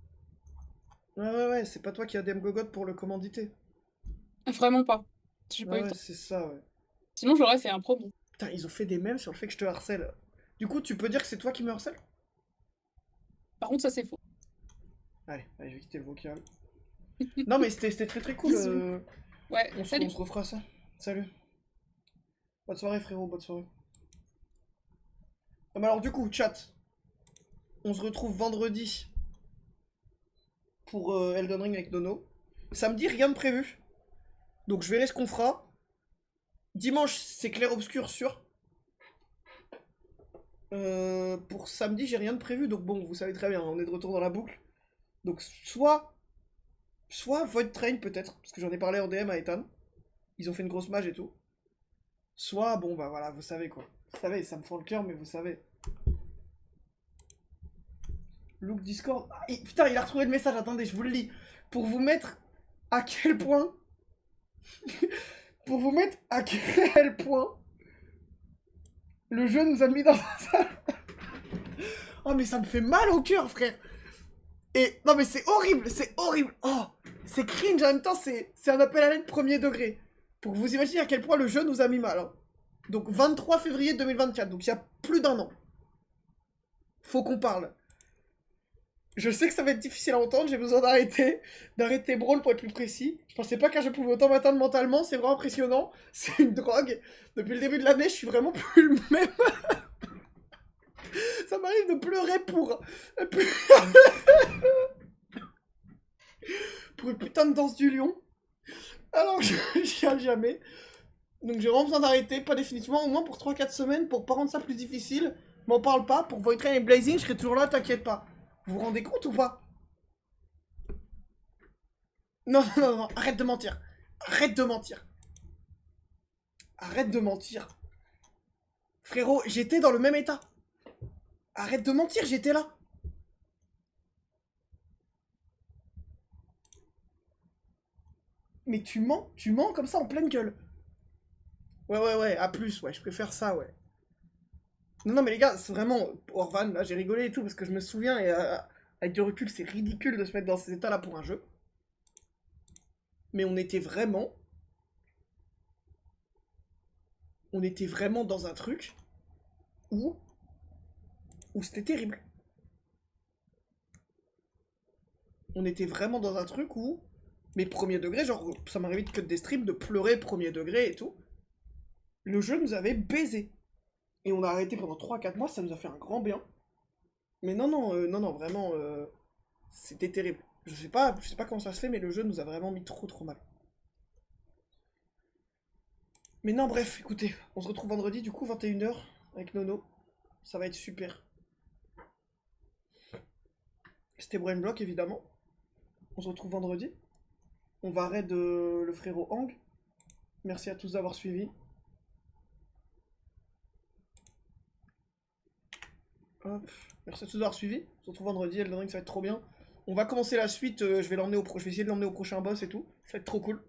Ouais, ouais, ouais. C'est pas toi qui as DM Gogot pour le commanditer. Vraiment pas. J'ai pas Ouais, eu le ouais, temps. c'est ça, ouais. Sinon, j'aurais fait un promis. Putain, ils ont fait des mèmes sur le fait que je te harcèle. Du coup, tu peux dire que c'est toi qui me harcèle? Par contre, ça, c'est faux. Allez, allez, je vais quitter le vocal. Non, mais c'était très très cool. Bisous. Ouais, On salut. se refera ça. Salut. Bonne soirée, frérot, bonne soirée. Ah, mais alors, du coup, chat, on se retrouve vendredi pour Elden Ring avec Nono. Samedi, rien de prévu. Donc, je verrai ce qu'on fera. Dimanche, c'est clair-obscur sûr. Pour samedi, j'ai rien de prévu. Donc, bon, vous savez très bien, on est de retour dans la boucle. Donc, soit Void Train, peut-être, parce que j'en ai parlé en DM à Ethan. Ils ont fait une grosse mage et tout. Soit, bon, bah voilà, vous savez quoi. Vous savez, ça me fend le cœur, mais vous savez. Look Discord. Ah, putain, il a retrouvé le message, attendez, je vous le lis. Pour vous mettre à quel point. Pour vous mettre à quel point. Le jeu nous a mis dans un salle. Oh, mais ça me fait mal au cœur, frère. Et non, mais c'est horrible, c'est horrible. Oh, c'est cringe en même temps, c'est un appel à l'aide premier degré. Pour que vous imaginez à quel point le jeu nous a mis mal. Hein. Donc 23 février 2024, donc il y a plus d'un an. Faut qu'on parle. Je sais que ça va être difficile à entendre, j'ai besoin d'arrêter Brawl pour être plus précis. Je pensais pas qu'un jeu pouvait autant m'atteindre mentalement, c'est vraiment impressionnant. C'est une drogue. Depuis le début de l'année, je suis vraiment plus le même. Ça m'arrive de pleurer pour une putain de danse du lion. Alors que j'y arrive jamais. Donc j'ai vraiment besoin d'arrêter, pas définitivement, au moins pour 3-4 semaines, pour pas rendre ça plus difficile. M'en parle pas, pour Void Train et Blazing, je serai toujours là, t'inquiète pas. Vous vous rendez compte ou pas? Non, non, non, non, arrête de mentir. Arrête de mentir. Arrête de mentir. Frérot, j'étais dans le même état. Arrête de mentir, j'étais là. Mais tu mens comme ça en pleine gueule. Ouais, ouais, ouais, à plus, ouais, je préfère ça, ouais. Non, non, mais les gars, c'est vraiment. Orvan, là, j'ai rigolé et tout, parce que je me souviens, et avec du recul, c'est ridicule de se mettre dans ces états-là pour un jeu. Mais on était vraiment. On était vraiment dans un truc où. Où c'était terrible. On était vraiment dans un truc où. Mais premier degré, genre, ça m'arrivait que des streams de pleurer premier degré et tout. Le jeu nous avait baisé. Et on a arrêté pendant 3-4 mois, ça nous a fait un grand bien. Mais non, non, non, non, vraiment, c'était terrible. Je sais pas comment ça se fait, mais le jeu nous a vraiment mis trop trop mal. Mais non, bref, écoutez, on se retrouve vendredi, du coup, 21 h avec Nono. Ça va être super. C'était Brain Block, évidemment. On se retrouve vendredi. On va raid le frérot Hang. Merci à tous d'avoir suivi. Hop. Merci à tous d'avoir suivi. On se retrouve vendredi, Elden Ring, ça va être trop bien. On va commencer la suite, je vais essayer de l'emmener au prochain boss et tout. Ça va être trop cool.